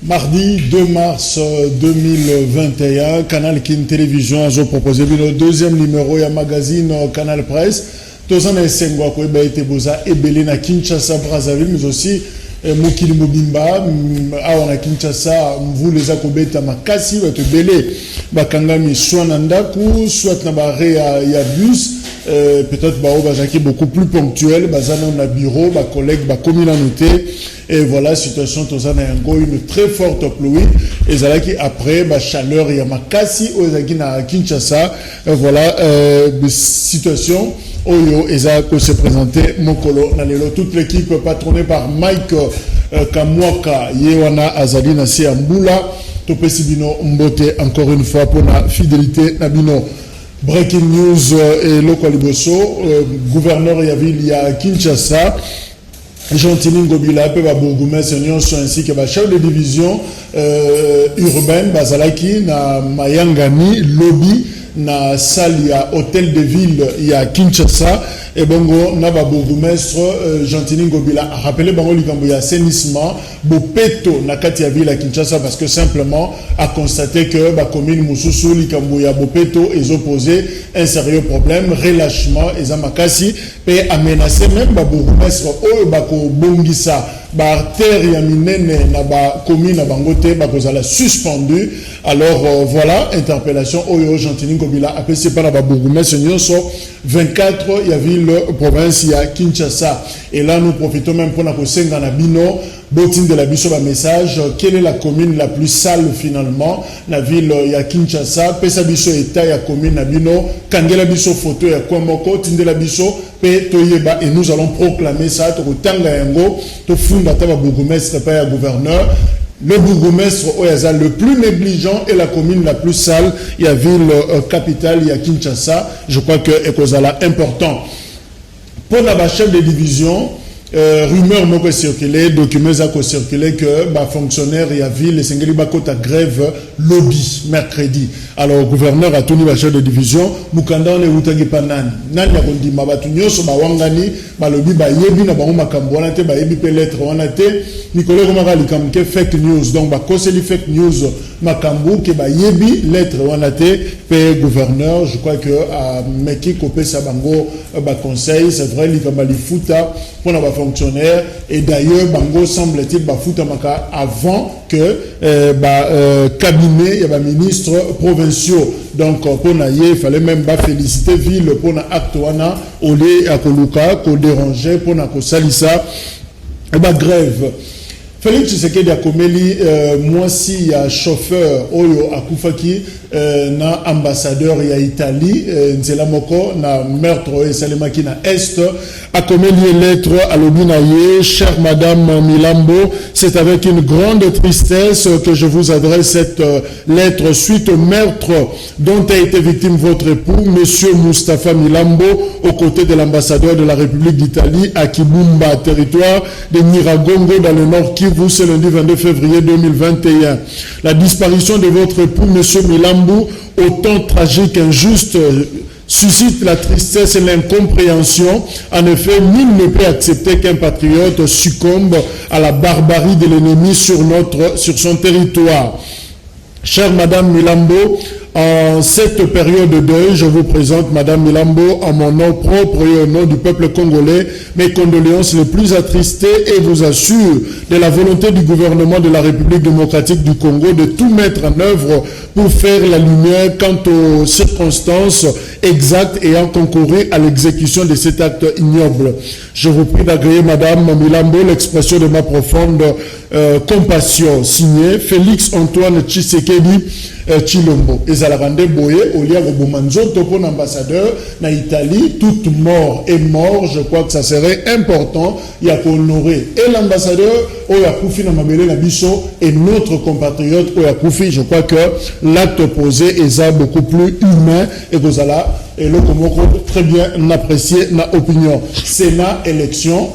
Mardi 2 mars 2021, Canal Kin Télévision a proposé le deuxième numéro du magazine Canal Presse. Tous en Essengwa ko été boza ebele na Kinshasa Brazzaville, mais aussi Mokili Mobimba awa na Kinshasa mvule akobeta makasi bato belé bakangami soit na ndaku soit na bare ya bus. Peut-être que beaucoup plus ponctuel, na bureau, collègues, communauté. Et voilà, situation une très forte pluie. Et qui après, chaleur, il y a makasi, na Kinshasa. Voilà, situation. Oyo, Ezako se présenté, Mokolo, Nalelo, toute l'équipe patronnée par Mike Kamwaka, Yewana Azali, Nasi Amboula, Topesibino Mbote, encore une fois pour la fidélité, Nabino. Breaking news et Lokaliboso, gouverneur Yavil à Kinshasa, Gentini Ngobila, Peba Bourgoumès, ainsi que chef de division urbaine, Bazalaki, na Mayangani, Lobby, na Salia, hôtel de ville, il y a Kinshasa, et bongo, Naba Bourgoumestre, Gentini Ngobila, rappelez bango likambo assainissement, Bopeto, Nakati ville à Kinshasa, parce que simplement, a constaté que la commune Moussousou, likambo ya Bopeto, ils opposé un sérieux problème, relâchement, et Zamakasi, et a menacé même Bourgoumestre, Bako Bongisa, terre ya minene na ba commune na bangote ba kozala suspendu. Alors voilà, interpellation Oyo Gentini Ngobila appelé par la bourgmestre nyonso 24 ya ville province ya Kinshasa. Et là nous profitons même pour na kosenga na bino botin de la biso ba message, quelle est la commune la plus sale finalement na ville ya Kinshasa, pesa biso état ya commune na bino, kangela biso photo ya kwamoko tindela biso pe toyeba, et nous allons proclamer ça to tanga yango to funda ta ba bourgmestre pa ya gouverneur. Le bourgmestre Oyaza le plus négligent et la commune la plus sale, il y a ville capitale, il y a Kinshasa. Je crois que Ekozala important. Pour la chef de division, rumeur moko circulé, documents a circulé que fonctionnaire et à ville et sengeli bakota grève lobby mercredi. Alors gouverneur a tenu la chef de division mukanda ne utagi panani nani ya kondima batu nyoso bawangani balobi yebi na bango makambo wana te yebi pe lettre wana te Nicolas Romara likamke fake news, donc koseli fake news makambo ke yebi lettre wana te pe gouverneur. Je crois que meki kopesa bango conseil, c'est vrai likamba lifuta pour na fonctionnaire, et d'ailleurs bango semble-t-il bafuta maka avant que cabinet il y a ministre provinciaux. Donc pour naie il fallait même féliciter ville pour na acte wana olé akoluka ko déranger pour na ko salisa grève. Félix Tshisekedi akomeli moi si ya chauffeur oyo akufaki na ambassadeur ya Italie nzela moko na meurtre esalemaki na est akomeli lettre à l'obinaye. Chère madame Milambo, c'est avec une grande tristesse que je vous adresse cette lettre suite au meurtre dont a été victime votre époux monsieur Moustapha Milambo aux côtés de l'ambassadeur de la République d'Italie à Kibumba, territoire de Nyiragongo dans le Nord Kivu. Vous, ce lundi 22 février 2021. La disparition de votre époux, M. Milambo, autant tragique, injuste, suscite la tristesse et l'incompréhension. En effet, nul ne peut accepter qu'un patriote succombe à la barbarie de l'ennemi sur son territoire. Chère Madame Milambo, En cette période de deuil, je vous présente Madame Milambo en mon nom propre et au nom du peuple congolais. Mes condoléances les plus attristées et vous assure de la volonté du gouvernement de la République démocratique du Congo de tout mettre en œuvre pour faire la lumière quant aux circonstances exactes ayant concouru à l'exécution de cet acte ignoble. Je vous prie d'agréer Madame Milambo l'expression de ma profonde compassion. Signé Félix Antoine Tshisekedi Chilombo. Ezalarande Boye, Olia Robomanzo, Topon ambassadeur, na Italie, toute mort est mort. Je crois que ça serait important. Il y a qu'honorer. Et l'ambassadeur, Oya Koufi Namabele Nabiso, et notre compatriote Oya Koufi. Je crois que l'acte posé est beaucoup plus humain. Et Gozala, et le Komoko, très bien apprécié, na opinion. Sénat, élection.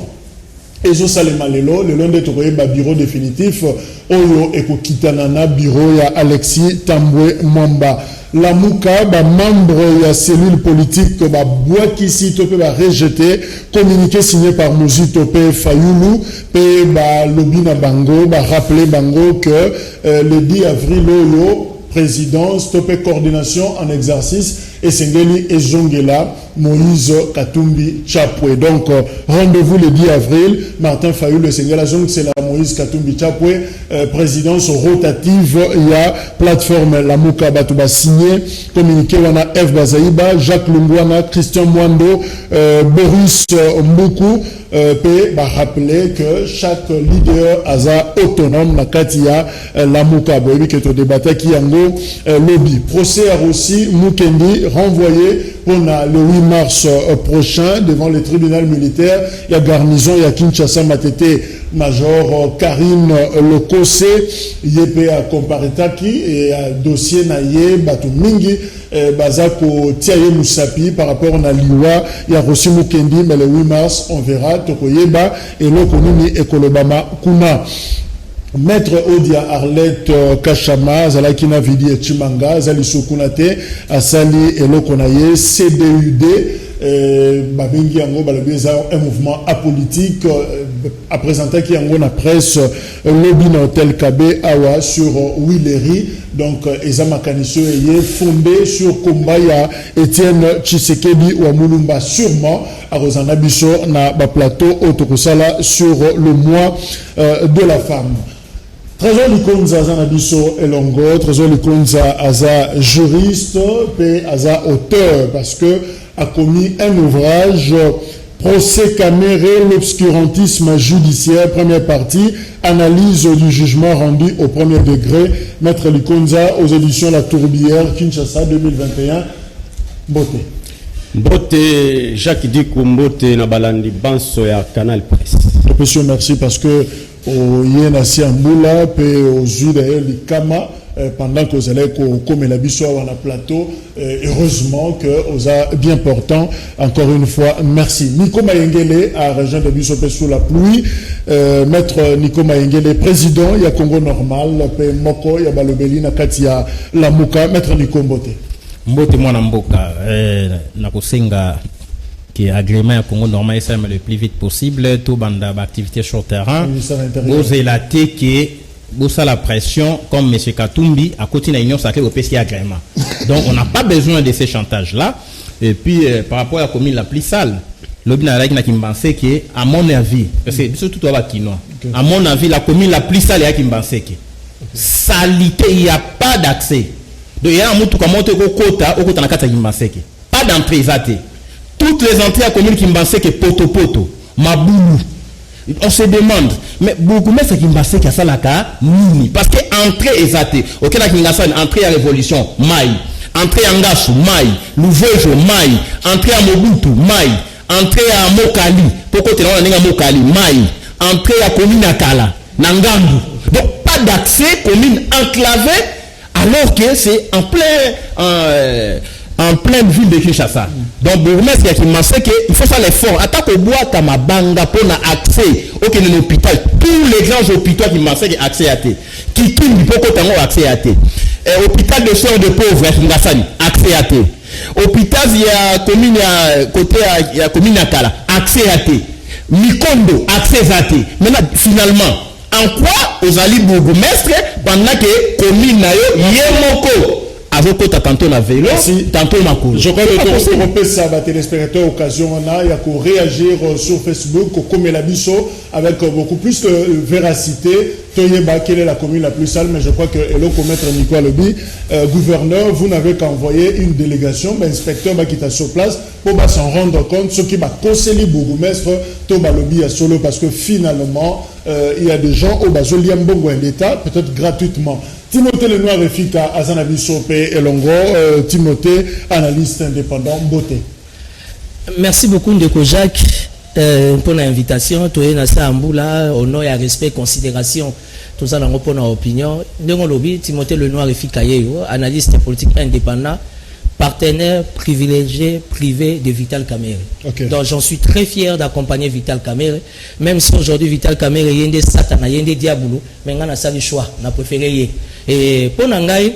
Ezo Salema Lelo, le long de trouver ba bureau définitif, Oyo Eko Kitanana, bureau ya Alexis Tambwe Mwamba. La Mouka, ba membre ya cellule politique, ba Bouakisi Topé ba rejeté, communiqué signé par Mouzi Topé Fayoulou, pe ba Lobina Bango, ba rappelé Bango que le 10 avril, Oyo, présidence, Topé coordination en exercice, et Sengeli et Zongela, Moïse Katumbi Chapwe. Donc, rendez-vous le 10 avril, Martin Fayoul, le Sengela Zong, c'est la Moïse Katumbi Chapwe, présidence rotative, il y a plateforme Lamouka Batouba signé, communiqué, on a F. Bazaïba, Jacques Lungwana, Christian Mwando, Boris Mboukou, rappeler que chaque leader a autonome, la Katia, Lamouka, Boyebi, qui est au débat, qui yango, lobby. Procès à Rossi, Mukendi, renvoyé pour le 8 mars prochain devant le tribunal militaire. Il y a garnison, il y a Kinshasa Matete, Major Karine Lokose, Yepe à Komparetaki et dossier Naye Batumingi, Bazako Tiaye Moussapi par rapport à Liwa, il y a Rossi Mukendi, mais le 8 mars, on verra Tokoyeba et l'Okonuni et Kolobama Kuna. Maître Odia Arlette Kachama, Zalakina Vidi et Chimanga, Zali Sokunate, Asali et Lokonaye, CDUD, Babengi Yango, Balabeza, un mouvement apolitique, à présenter qui Yango na presse, lobby na Hôtel KB, Awa, sur Willery, donc, Ezama Kaniso est fondé sur Kombaya, Étienne Tshisekedi ou Amulumba, sûrement, à Rosana Bisso, na plateau, Otokosala, sur le mois de la femme. Trésor Likonza Zanabiso Elongo, Trésor Likonza Aza juriste, puis Aza auteur, parce que a commis un ouvrage, Procès caméré, l'obscurantisme judiciaire, première partie, analyse du jugement rendu au premier degré, Maître Likonza aux éditions La Tourbière, Kinshasa 2021. Beauté. Beauté, Jacques Dikumbote, Nabalandi Banso ya Canal Presse. Monsieur, merci parce que au Yenasi Amboula, puis aux yeux d'ailleurs du Kama, pendant que vous allez comme la biso à la plateau, heureusement que vous a bien portant. Encore une fois, merci. Nico Mayengele à région de Bissopé sous la pluie. Maître Nico Mayengele, président, il y a Congo normal, puis Moko, il y a Balobeli, Nakatia, Lamouka, Maître Nico Mbote. Mbote mwana mboka, nakosenga qui agrément à Congo normal ça le plus vite possible tout banda activité sur terrain vous élatez qui vous ça la pression comme monsieur Katumbi à côté de l'union sacrée au PC agrément donc on n'a pas besoin de ces chantages là et puis par rapport à la commune la plus sale l'objet n'a qui me pensait que à mon avis parce que surtout toi Bakino à mon avis la commune la plus sale est qui me pensait que salité il y a pas d'accès donc il y a un moutou comme au quota na kata qui me pensait que pas d'entrée zaté. Toutes les entrées à la commune qui m'bassent que poto, Maboulou. On se demande, mais beaucoup de gens qui m'bassent que ça la nini. Parce que entrée est zatée. Ok, là qui m'bassent entrée à révolution, maï. Entrée à Ngassou, maï. Louvejo, maï. Entrée à Mobutu, maï. Entrée à Mokali. Pourquoi tu n'as pas Mokali, maï. Entrée à commune Akala, Nangandu. Donc pas d'accès, commune enclavée, alors que c'est en pleine ville de Kinshasa. Donc, bourgmestre qui m'a dit qu'il faut faire l'effort. Attaque au bois, à ma banga pour accès au hôpital. Tous les grands hôpitaux qui m'ont dit accès à thé. Qui tournent du poko tango accès à thé. Hôpital de soins de pauvres, accès à thé. Hôpital, il y a commune à côté, il y a commune à Kala, accès à thé. Mikondo, accès à thé. Maintenant, finalement, en quoi aux alliés bourgmestres pendant que commune na yo yemoko avokota tantôt na vélo tantôt makolo. Je crois que on peut ça va téléspectateurs occasion on a il y a qu'on réagir sur Facebook comme la biso avec beaucoup plus de véracité. Toyeba, quelle est la commune la plus sale, mais je crois que Elo commettre Nicolas Lobi, gouverneur, vous n'avez qu'à envoyer une délégation, inspecteur qui est sur place pour s'en rendre compte, ce qui va conseiller bourgmestre Toba Lobi à Solo, parce que finalement, il y a des gens au Bazoliam Bongo l'État, peut-être gratuitement. Timothée Lenoir et Fika, Azanabi Sope et Longo, Timothée, analyste indépendant, beauté. Merci beaucoup, Ndeko Jacques. Pour l'invitation, tout est dans Amboula, honneur et respect, considération, tout ça dans notre opinion. Nous lobby, Timothée Lenoir et Fikaye, analyste politique indépendant, partenaire privilégié privé de Vital Kamerhe. Okay. Donc j'en suis très fier d'accompagner Vital Kamerhe, même si aujourd'hui Vital Kamerhe y a des satana, y a des diaboulous, mais on a ça le choix, on a préféré. Et pour Nangaï,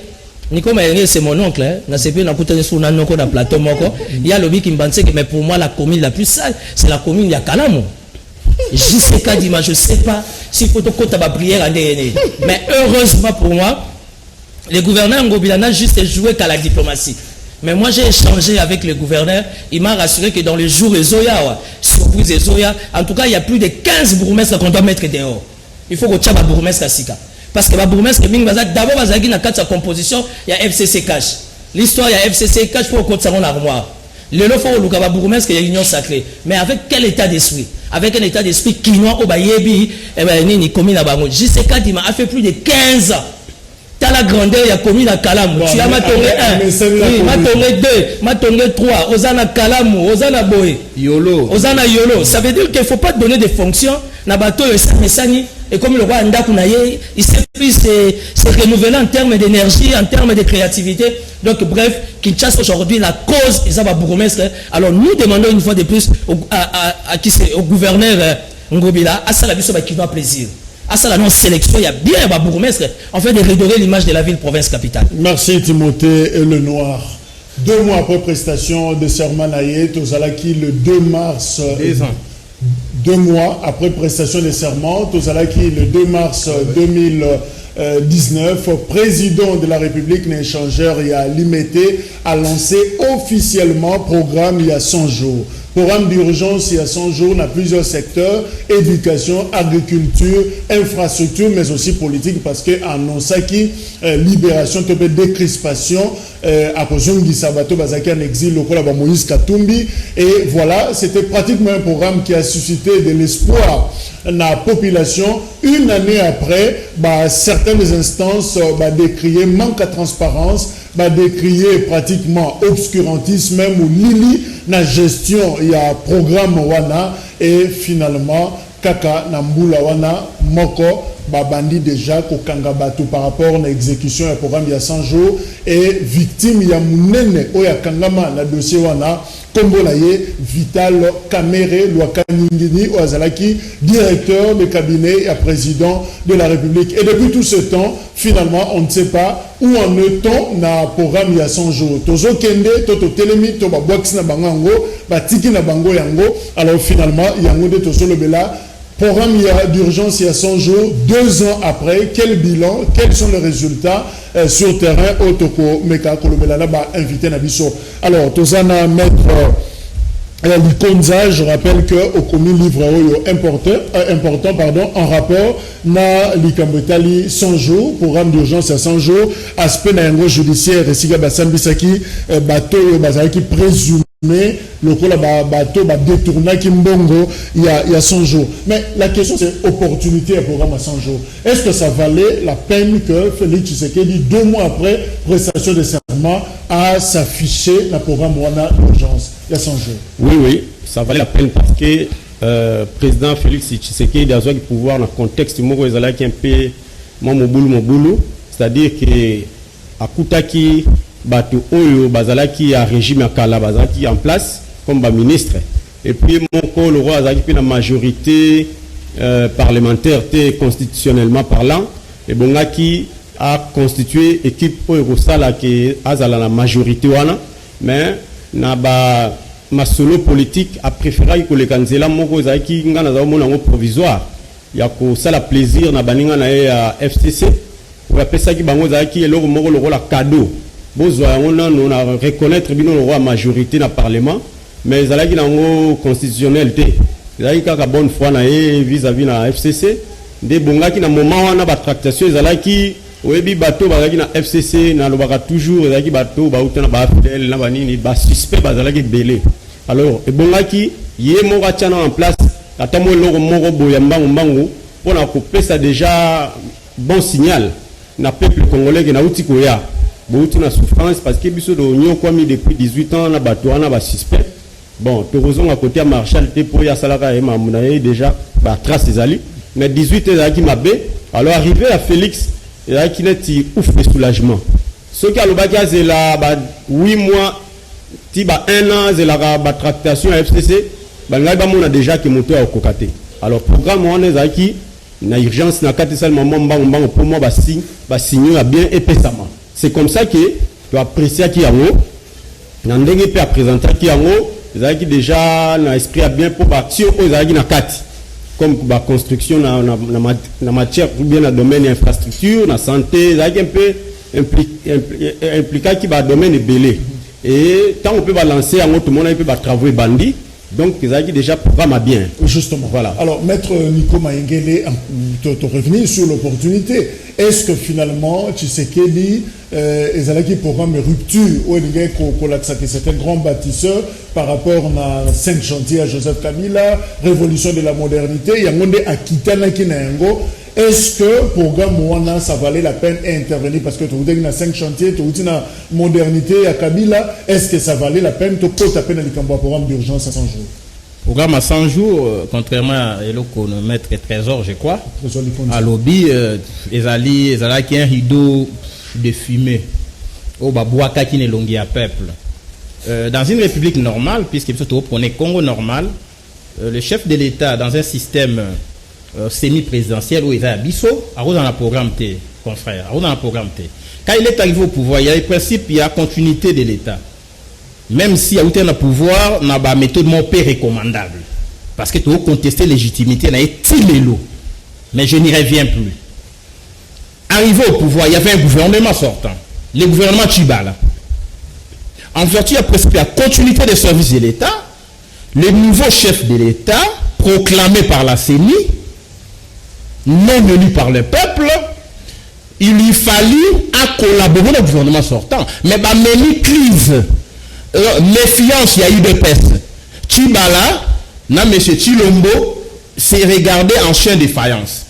Nico Maëri, c'est mon oncle, hein. Plateau Moko. Il y a le qui me pensait que mais pour moi la commune la plus sale, c'est la commune de Kalamo. Je sais pas Dima, je sais pas si faut te compter ma prière en DNA. Mais heureusement pour moi, le gouverneur Ngobila n'a juste joué qu'à la diplomatie. Mais moi j'ai échangé avec le gouverneur, il m'a rassuré que dans les jours de Zoya, surprise de Zoya, en tout cas il y a plus de 15 bourgmestres qu'on doit mettre dehors. Il faut que tu aies un bourgmestre à Sika. Parce que le bourgmestre d'abord il y a sa composition, il y a FCC Cash. L'histoire il y a FCC Cash pour qu'on s'en armoire. Le lot faut le bourgmestre il y a l'union sacrée. Mais avec quel état d'esprit? Avec un état d'esprit quinois au Bayebi, ni commune à Bango. JCK Dima a fait plus de 15 ans. T'as la grandeur, il y a commune à Kalamou. Tu as Matongé 1, Matongé 2, Matongé 3, Ozana Kalamou, Ozana Boé. Yolo. Ozana Yolo. Ça veut dire qu'il ne faut pas donner des fonctions. Nabato Messani. Et comme le roi Ndakunaye, il s'est plus se renouveler en termes d'énergie, en termes de créativité. Donc bref, Kinshasa aujourd'hui la cause, et ça va bourgmestre. Alors nous demandons une fois de plus au gouverneur Ngobila, à ça la biso qui va plaisir. À ça la non sélection, il y a bien un bourgmestre, en fait de redorer l'image de la ville province capitale. Merci Timothée Lenoir. 2 mois après prestation de serment Naye, Tozalaki le 2 mars. 2 ans. 2 mois après prestation de serment, Tozalaki le 2 mars 2019, président de la République n'échangeur il y a limité a lancé officiellement programme il y a 100 jours. Programme d'urgence il y a 100 jours dans plusieurs secteurs, éducation, agriculture, infrastructure, mais aussi politique, parce que annonce qui libération, décrispation, à Kozongi Sabato Bazaki en exil, le Kola Moïse Katumbi, et voilà, c'était pratiquement un programme qui a suscité de l'espoir dans la population. Une année après, certaines instances décriaient manque à transparence, décrier pratiquement obscurantisme même ou lili na gestion il y a programme wana, et finalement kaka nambula wana moko babandi déjà kokanga bato par rapport à l'exécution du programme il y a 100 jours, et victime il y a munene oya kangama na dossier wana Kombolaye Vital Kamerhe Lwakaningini Oazalaki, directeur de cabinet et président de la République. Et depuis tout ce temps, finalement, on ne sait pas où en est-on dans le programme il y a 100 jours. Tozo Kende, Toto Telemi, Toba Boax na Bangango, Batiki na Bango Yango. Alors finalement, Yango de Tozo Lobela. Programme d'urgence il y a 100 jours, 2 ans après, quel bilan, quels sont les résultats sur terrain au Toko Meka Kolobelana invité Nabiso. Alors, Tozana Maître Likonza, je rappelle qu'au commun livre important, en rapport, na Likambetali 100 jours, programme d'urgence à 100 jours, aspect na judiciaire, Siga Bassambisaki, bateau Bazaki présumé. Mais le coup là bateau détourné qui mbongo il y a 100 jours. Mais la question c'est opportunité à programme à 100 jours. Est-ce que ça valait la peine que Félix Tshisekedi 2 mois après prestation de serment à s'afficher dans le programme Wana d'urgence il y a 100 jours? Oui, ça valait la peine parce que président Félix Tshisekedi a besoin de pouvoir dans le contexte où il a un peu mon c'est-à-dire que à Koutaki bato oyo bazalaki a régime akala bazalaki en place comme ministre, et puis mon le roi azalaki na majorité parlementaire constitutionnellement parlant, et bongaki a constitué équipe oyo sala ke azala la majorité wana, mais na ba masolo politique a préféré que le kanzela moko azalaki ngana za mona provisoire ya ko sala plaisir na baninga na ya FCC ou apesa ki bango azalaki eloko moko lokola cadeau on a reconnaître bien le roi majorité dans le Parlement, mais ils allaient dans constitutionnalité. Ils allaient qu'à bonne foi vis-à-vis de la FCC. Des bons qui dans le moment où on a la tractation, ils allaient qui oui bateau bazaki na FCC na lobaka toujours ezaki bateau ba utana ba fidèle na banini ba suspect bazalaki belé. Alors et bongaki yé moko tiana en place atamo loko moko boya mbangu pour na couper ça déjà bon signal na peuple congolais qui na uti koya bo uti na souffrance parce que biso do nyo kwa mi depuis 18 ans na bateau na ba suspect. Bon torozon à côté à Marshall te pour ya salaka et mamuna déjà ba trace ezali mais 18 ezaki mabé. Alors arrivé à Félix il y a qui n'est ouf de soulagement. Ce qui a le bagage c'est là 8 mois, 1 an, c'est la tractation à FCC. On a déjà qui monté au cocaté. Alors programme on est qui na urgence na 4 seulement pour moi signer bien épaissamment. C'est comme ça que tu apprécies qui en haut. N'andenge peut présenter qui en haut. Ils déjà na esprit bien pour action aux aಗಿ na 4. Comme la construction na matière ou bien dans le domaine infrastructure, na santé, ça un peu impliqué qui va domaine belé. Et tant on peut balancer en tout le monde peut travailler bandit. Donc ça a déjà programme à bien. Justement. Voilà. Alors maître Nico Maïngele, te revenir sur l'opportunité. Est-ce que finalement Tshisekedi ezalaki programme rupture ou c'est un grand bâtisseur par rapport à 5 chantiers à Joseph Kabila, révolution de la modernité, il y a monde akitana kinango. Est-ce que programme Moana ça valait la peine d'intervenir parce que tu as na 5 chantiers, tu as na modernité à Kabila, est-ce que ça valait la peine de porter à peine le programme d'urgence à 100 jours? Programme à 100 jours, contrairement à le maître Trésor, je crois, à lobby, ezali qui un rideau de fumée au babouaka qui n'est longué à peuple. Dans une république normale, puisque on est Congo normal, le chef de l'État dans un système semi-présidentiel où il est à Bisso, dans le programme T, confrère, dans le programme T. Quand il est arrivé au pouvoir, il y a le principe, il y a continuité de l'État. Même si il y a un pouvoir, il y a une méthode mon père recommandable. Parce que tu veux contester la légitimité, il y a mais je n'y reviens plus. Arrivé au pouvoir, il y avait un gouvernement sortant. Le gouvernement Chibala. En vertu de la continuité des services de l'État, le nouveau chef de l'État, proclamé par la CENI, non élu par le peuple, il lui fallut à collaborer au gouvernement sortant. Mais bah, même crise, méfiance, il y a eu de peste. Chibala, na M. Chilombo, s'est regardé en chien de faïence.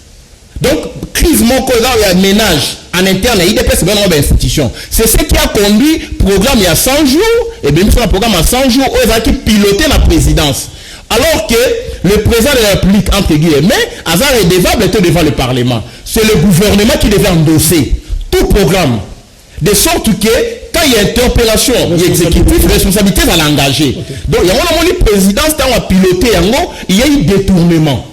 Donc, crise mon cause, il y a un ménage en interne, il y a des personnes institution. C'est ce qui a conduit le programme il y a 100 jours, et bien sûr, le programme à 100 jours, où ils ont piloté la présidence. Alors que le président de la République, entre guillemets, Hazard est redevable devant le Parlement. C'est le gouvernement qui devait endosser tout programme. De sorte que, quand il y a interpellation exécutive, responsabilité va l'engager. Okay. Donc, il y a une présidence qui a piloté, il y a eu détournement.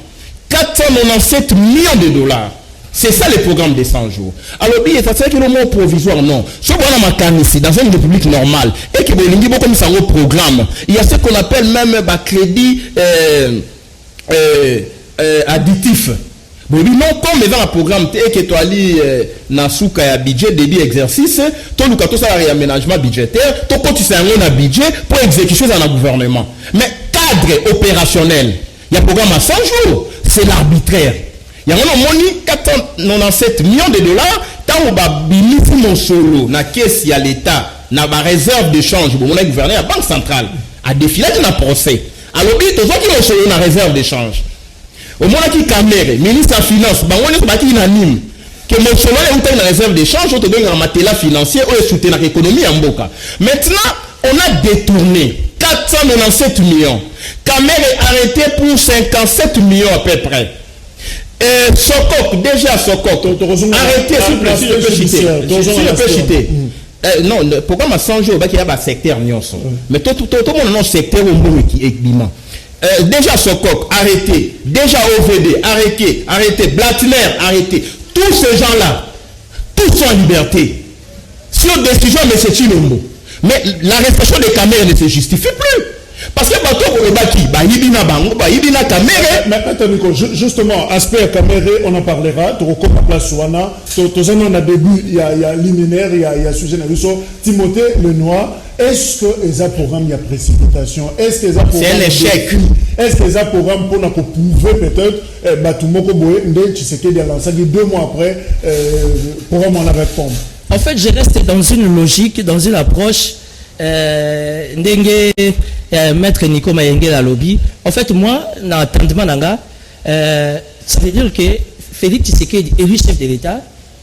497 millions de dollars. C'est ça le programme des 100 jours. Alors, il y a un mot provisoire, non. Si on a ici, dans une république normale, et que comme ça, un programme, il y a ce qu'on appelle même crédit additif. Bon, non, comme dans le programme, et que tu as dit, Nasuka, budget, débit, exercice, tu as ça, réaménagement budgétaire, tu sais, un budget pour exécuter dans le gouvernement. Mais cadre opérationnel, il y a un programme à 100 jours, c'est l'arbitraire. Il y a un 497 millions de dollars, tant on a bilisi mon solo, na caisse, il y a l'État, na ba réserve d'échange, bon, on a gouverné à la Banque centrale, à défiler de la procès. Alors, il y a qui ont solo na réserve d'échange. Au moment qui caméra, ministre des Finances, on est unanime que mon solo est une réserve d'échange, on te donne un matériel financier, on est soutenu l'économie en Boka. Maintenant, on a détourné 497 millions. Caméra est arrêté pour 57 millions à peu près. Sokok, déjà Sokok, arrêtez, si je peux citer. Je peux citer. Non, le programme à 100 jours, il y a un secteur, mais tout le monde a un secteur au monde qui est bimant. Déjà Sokok, arrêté. Déjà OVD, arrêté. Blatner, arrêté. Tous ces gens-là, tous sont en liberté. Sur décision de M. Chilombo. Mais l'arrestation des caméras ne se justifie plus. parce que bato bolobaki bayibina bango bayibina caméra. Mais attends, justement aspect à caméra on en parlera to comme place wana to on a début il y a liminaire il y a sujet na biso Timothée Lenoir. Est-ce que les programmes il y a précipitation? Est-ce que les programmes c'est un échec? Est-ce que les programmes pour prouver peut-être Batumoko Boé Ndé Tshisekedi a lancé 2 mois après programme en réforme? En fait, je reste dans une logique, dans une approche Ndenge maître Nico Mayenge la lobby. En fait, moi, dans l'entendement nanga, ça veut dire que Félix Tshisekedi, élu chef de l'État,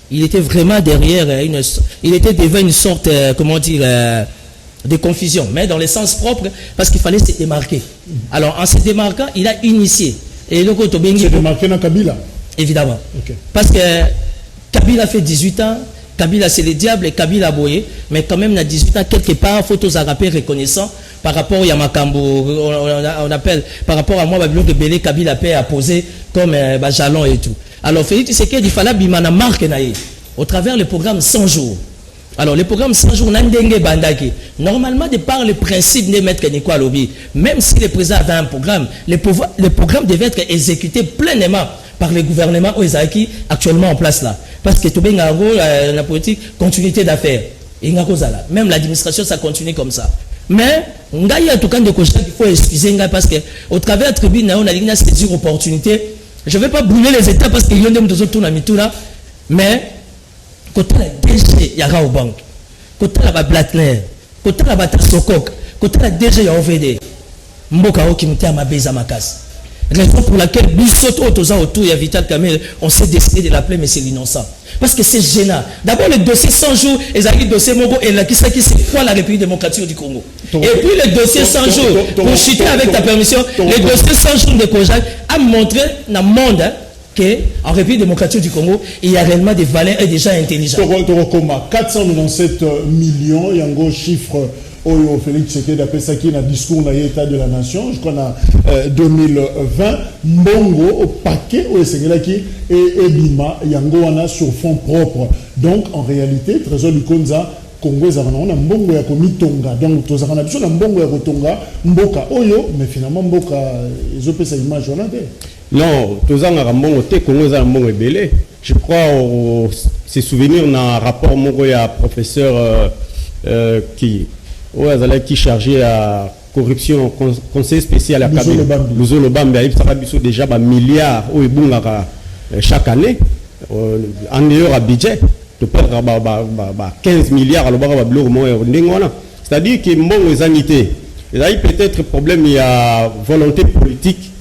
il était vraiment derrière il était devant une sorte comment dire de confusion, mais dans le sens propre, parce qu'il fallait se démarquer. Alors, en se démarquant, il a initié. Et le côté se démarquer dans Kabila. Évidemment. Okay. Parce que Kabila fait 18 ans, Kabila c'est le diable et Kabila boyé, mais quand même, à 18 ans, quelque part, photos à rappel reconnaissant par rapport à Yamakambo, on appelle, par rapport à moi, Babylon de Belé, Kabila paix à poser comme jalon et tout. Alors, Félix Tshisekedi, il fallait bimana marque au travers le programme 100 jours. Alors, le programme 100 jours, normalement, de par le principe de mettre Nico Alobi, même si le président avait un programme, le programme devait être exécuté pleinement par le gouvernement Oezaki actuellement en place là. Parce que tout bien, la politique, continuité d'affaires. Même l'administration, ça continue comme ça. Mais, il faut excuser parce que au travers de la tribune, on a saisi opportunité. Je ne vais pas brûler les États parce qu'il y a des gens là, mais côté la DG ya banque côté la Blatner côté la Batasokok côté la DG ya OVD mboka oki mutia mabeza makasi raison pour laquelle bisoto autoza autour ya Vital Kamerhe on s'est décidé de l'appeler monsieur l'innocent parce que c'est gênant. D'abord le dossier 100 jours et dossier Mogo et la qui c'est quoi la République démocratique du Congo et puis le dossier 100 jours pour chuter avec ta permission le dossier 100 jours de Kojak a montré dans le monde qu'en République démocratique du Congo, il y a réellement des valeurs et des gens intelligents. 497 millions, il y a un gros chiffre au Félix Tshisekedi d'après ça qui est dans le discours de l'État de la Nation, je crois en 2020, Mbongo au paquet au Sengelaki et Bima, Yango sur fonds propres. Donc en réalité, Trésor du Konza, Congo on a mbongo ya komitonga donc tozaka na biso na mbongo ya kotonga mboka oyo mais finalement mboka ezopesa image wana te. Non, tozanga mbongo te Congo za mbongo ebele. Je crois se souvenir na rapport moko ya professeur qui qui chargé à corruption conseil spécial à Kabila Luzolo Bambe il sera biso déjà ba milliards o ebungaka chaque année en dehors à budget de perdre 15 milliards à c'est-à-dire que mbongo ezanité il y a peut-être problème il y a volonté politique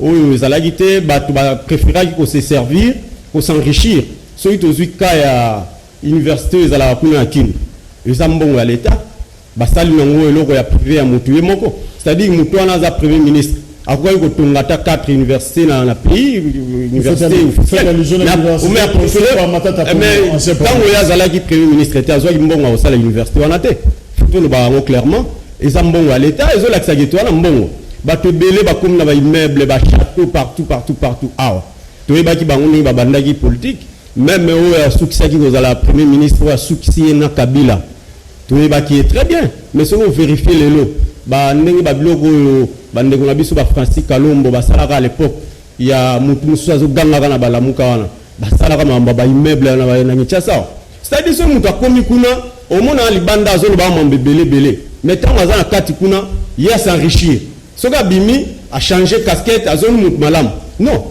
où les alagité préférer qu'on se servir pour s'enrichir ceux qui ont cas à université ils allaient apprendre à qui ils ont mbongo à l'état basali nango eloko ya privé ya mutu moko c'est-à-dire mutu wana za premier ministre après que tu as 4 universités dans le pays, université officielle. Mais quand on a Zalaki premier ministre, il y a une université, on a été. Clairement, ils ont bon à l'État, ils ont l'accès à l'État, ils ont bon. Ils ont des immeubles, des châteaux, partout. Tu vois, ils ont des politique. Même ceux qui sont la premier ministre, ceux qui sont Kabila. Tu vois, qui est très bien. Mais si on vérifie les lots, Francis Kalombo à l'époque il y a c'est-à-dire ce mutu akomi kuna omona libanda zolo ba mambe belé mais tant azana kati kuna il a s'enrichir soka bimi a changer casquette a zone mutu malam non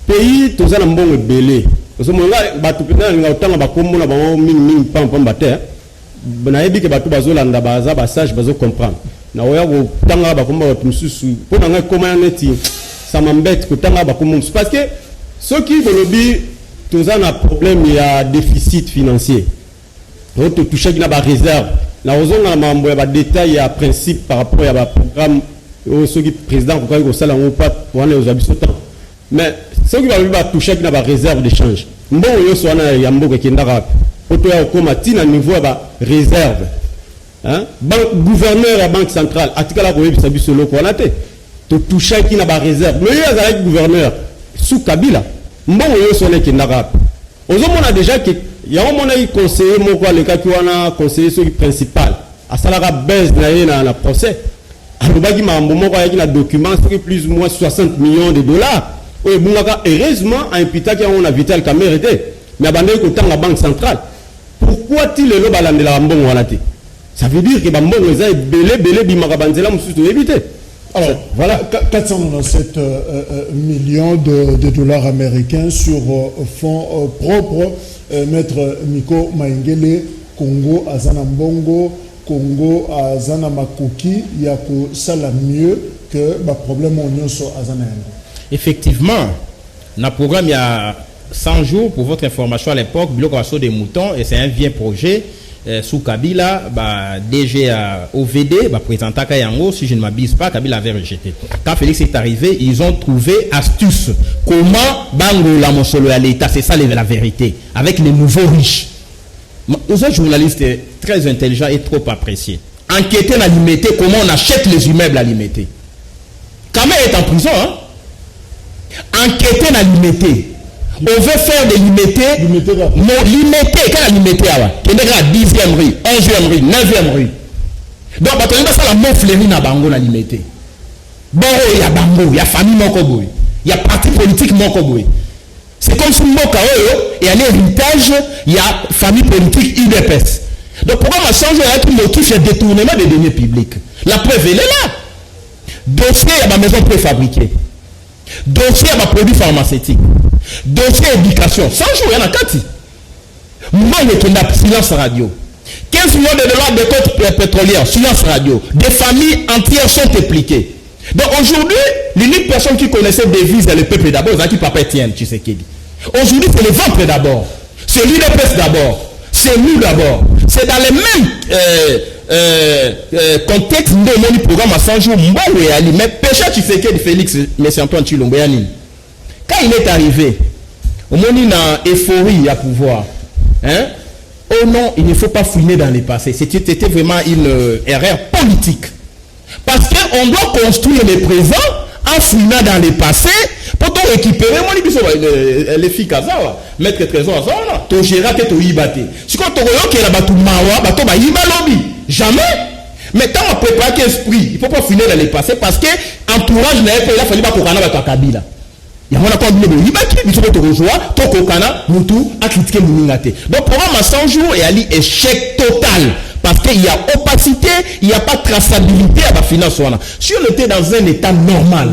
pays tozana mbongo belé ozomonga batu pena nga utanga bakomona ba mingi pam bate na yebike batu bazolanda baza ba sage bazo comprendre na oya ko tanga ba komba batu mususu pona nga comment neti ça m'embête que tanga ba komba parce que ceux qui veulent tous un problème il y a déficit financier donc tout toucher qui n'a pas réserve la raison na mambo ya ba détail ya principe par rapport à ba programme ceux qui président pourquoi il ça là on pas pour aller aux habitants mais ceux qui va toucher qui n'a pas réserve d'échange mbo yo so na ya mboka ki ndaka poto ya ko matina niveau ba réserve hein banque gouverneur à banque centrale atikala ko yebisa biso loko na te to toucher qui n'a pas réserve mais il y a gouverneur sous Kabila mbongo yo so na ki ndaka ozomona déjà que ya omona i conseiller moko le ka ki wana conseiller so principal asalaka baisse na ye na procès alobaki mambo moko ayaki na document soki plus ou moins 60 millions de dollars oyo ebungaka heureusement imputaki yango na Vital Kamerhe te mais abandaki kotanga banque centrale. Pourquoi ti lelo balandelaka mbongo wana te? Ça veut dire que bambongo eza ebele bimaka banzela mosusu toyebi te. Alors, voilà 497 millions de dollars américains sur fonds propres. Maître Miko Maingele, Congo, Azana Mbongo, Congo, Azana Makoki, Yako, ça la mieux que le problème on sur Azana. Effectivement, dans le programme, il y a 100 jours, pour votre information à l'époque, Bloc Assaut des Moutons, et c'est un vieux projet. Sous Kabila, DG OVD, présentant Kayango, si je ne m'abuse pas, Kabila avait rejeté. Quand Félix est arrivé, ils ont trouvé astuce. Comment Bango la Monsolo à l'État, c'est ça la vérité, avec les nouveaux riches. Nous autres journalistes très intelligents et trop appréciés. Enquêter à Limité, comment on achète les immeubles à Limité. Kamer est en prison, hein? Enquêter à Limité. On veut faire des limités. Non, limité, quand la limité, il y a 10e rue, 11e rue, 9e rue. Donc, il y a la mot fleurie na bango na limité. Bon, il y a bango, il y a famille mokoboy, il y a parti politique mokoboy. C'est comme si Moka il y a l'héritage, il y a famille politique UDPS. Donc, pourquoi on a changé avec le motif de détournement des deniers publics? La preuve, elle est là. Dossier, il y a ma maison préfabriquée. Dossier, il y a ma produit pharmaceutique. Dossier éducation, 100 jours, il y en a 4. Moi, je suis silence radio. 15 millions de dollars de côtes pétrolières, silence radio. Des familles entières sont impliquées. Donc aujourd'hui, l'unique personne qui connaissait des devises le peuple d'abord, c'est qui Papa Etienne Tshisekedi. Aujourd'hui, c'est le ventre d'abord. C'est l'UDPS d'abord. C'est nous d'abord. C'est dans les mêmes contextes de mon programme à 100 jours. Mais péché Tshisekedi Félix, mais c'est Antoine Tshilombo. Quand il est arrivé, au moment où il y a euphorie à pouvoir, hein? Oh non, il ne faut pas fouiner dans le passé. C'était vraiment une erreur politique. Parce qu'on doit construire le présent en fouinant dans le passé pour récupérer les filles Kazawa. Mettre le trésor à ça, tu gérer que tu y battes. Si tu as jamais. Mais quand on prépare l'esprit, il ne faut pas fouiner dans le passé parce que l'entourage n'a pas fallu pas qu'on ait Kabila. Il y a un accord de l'Ibaki, il faut te rejoindre, Tokokana, Moutou, à critiquer Mouningate. Donc, programme à 100 jours et à l'échec total. Parce qu'il y a opacité, il n'y a pas de traçabilité à la finance. Si on était dans un état normal.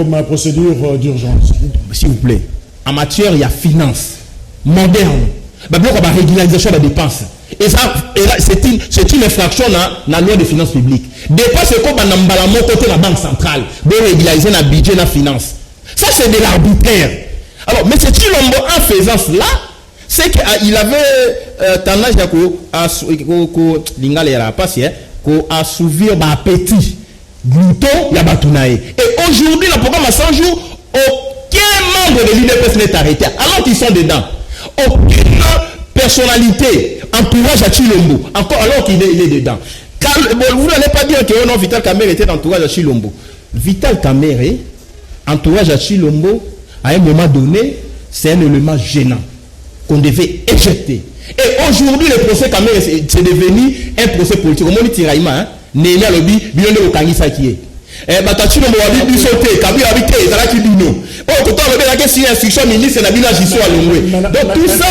Ma procédure d'urgence. S'il vous plaît, en matière, il y a finance moderne. Il y a la régularisation des dépenses. Et ça, c'est une infraction dans la loi de finances publiques. Dépenses, c'est comme dans côté de la banque centrale. De régulariser le budget de la finance. Ça, c'est de l'arbitraire. Alors, mais c'est Tshilombo en faisant cela, c'est qu'il avait tendance à assouvir l'appétit. Glouton, il y a Batounaï. Et aujourd'hui, le programme à 100 jours, aucun membre de l'UDPS n'est arrêté. Alors qu'ils sont dedans. Aucune personnalité, entourage à Tshilombo, encore alors qu'il est dedans. Car, vous n'allez pas dire que non, Vital Kamerhe était entourage à Tshilombo. Vital Kamerhe, entourage à Tshilombo, à un moment donné, c'est un élément gênant qu'on devait éjecter. Et aujourd'hui, le procès Kamerhe, c'est devenu un procès politique. Au moment où Tiraïma, Nélia Lobi, Bione Okangisa qui est. Tshilombo a dit sauter, Kabila a dit que ça qui dit non. Oh, quand on a dit que si l'instruction ministre, c'est la ville à Jissou à Longwe. Donc tout ça,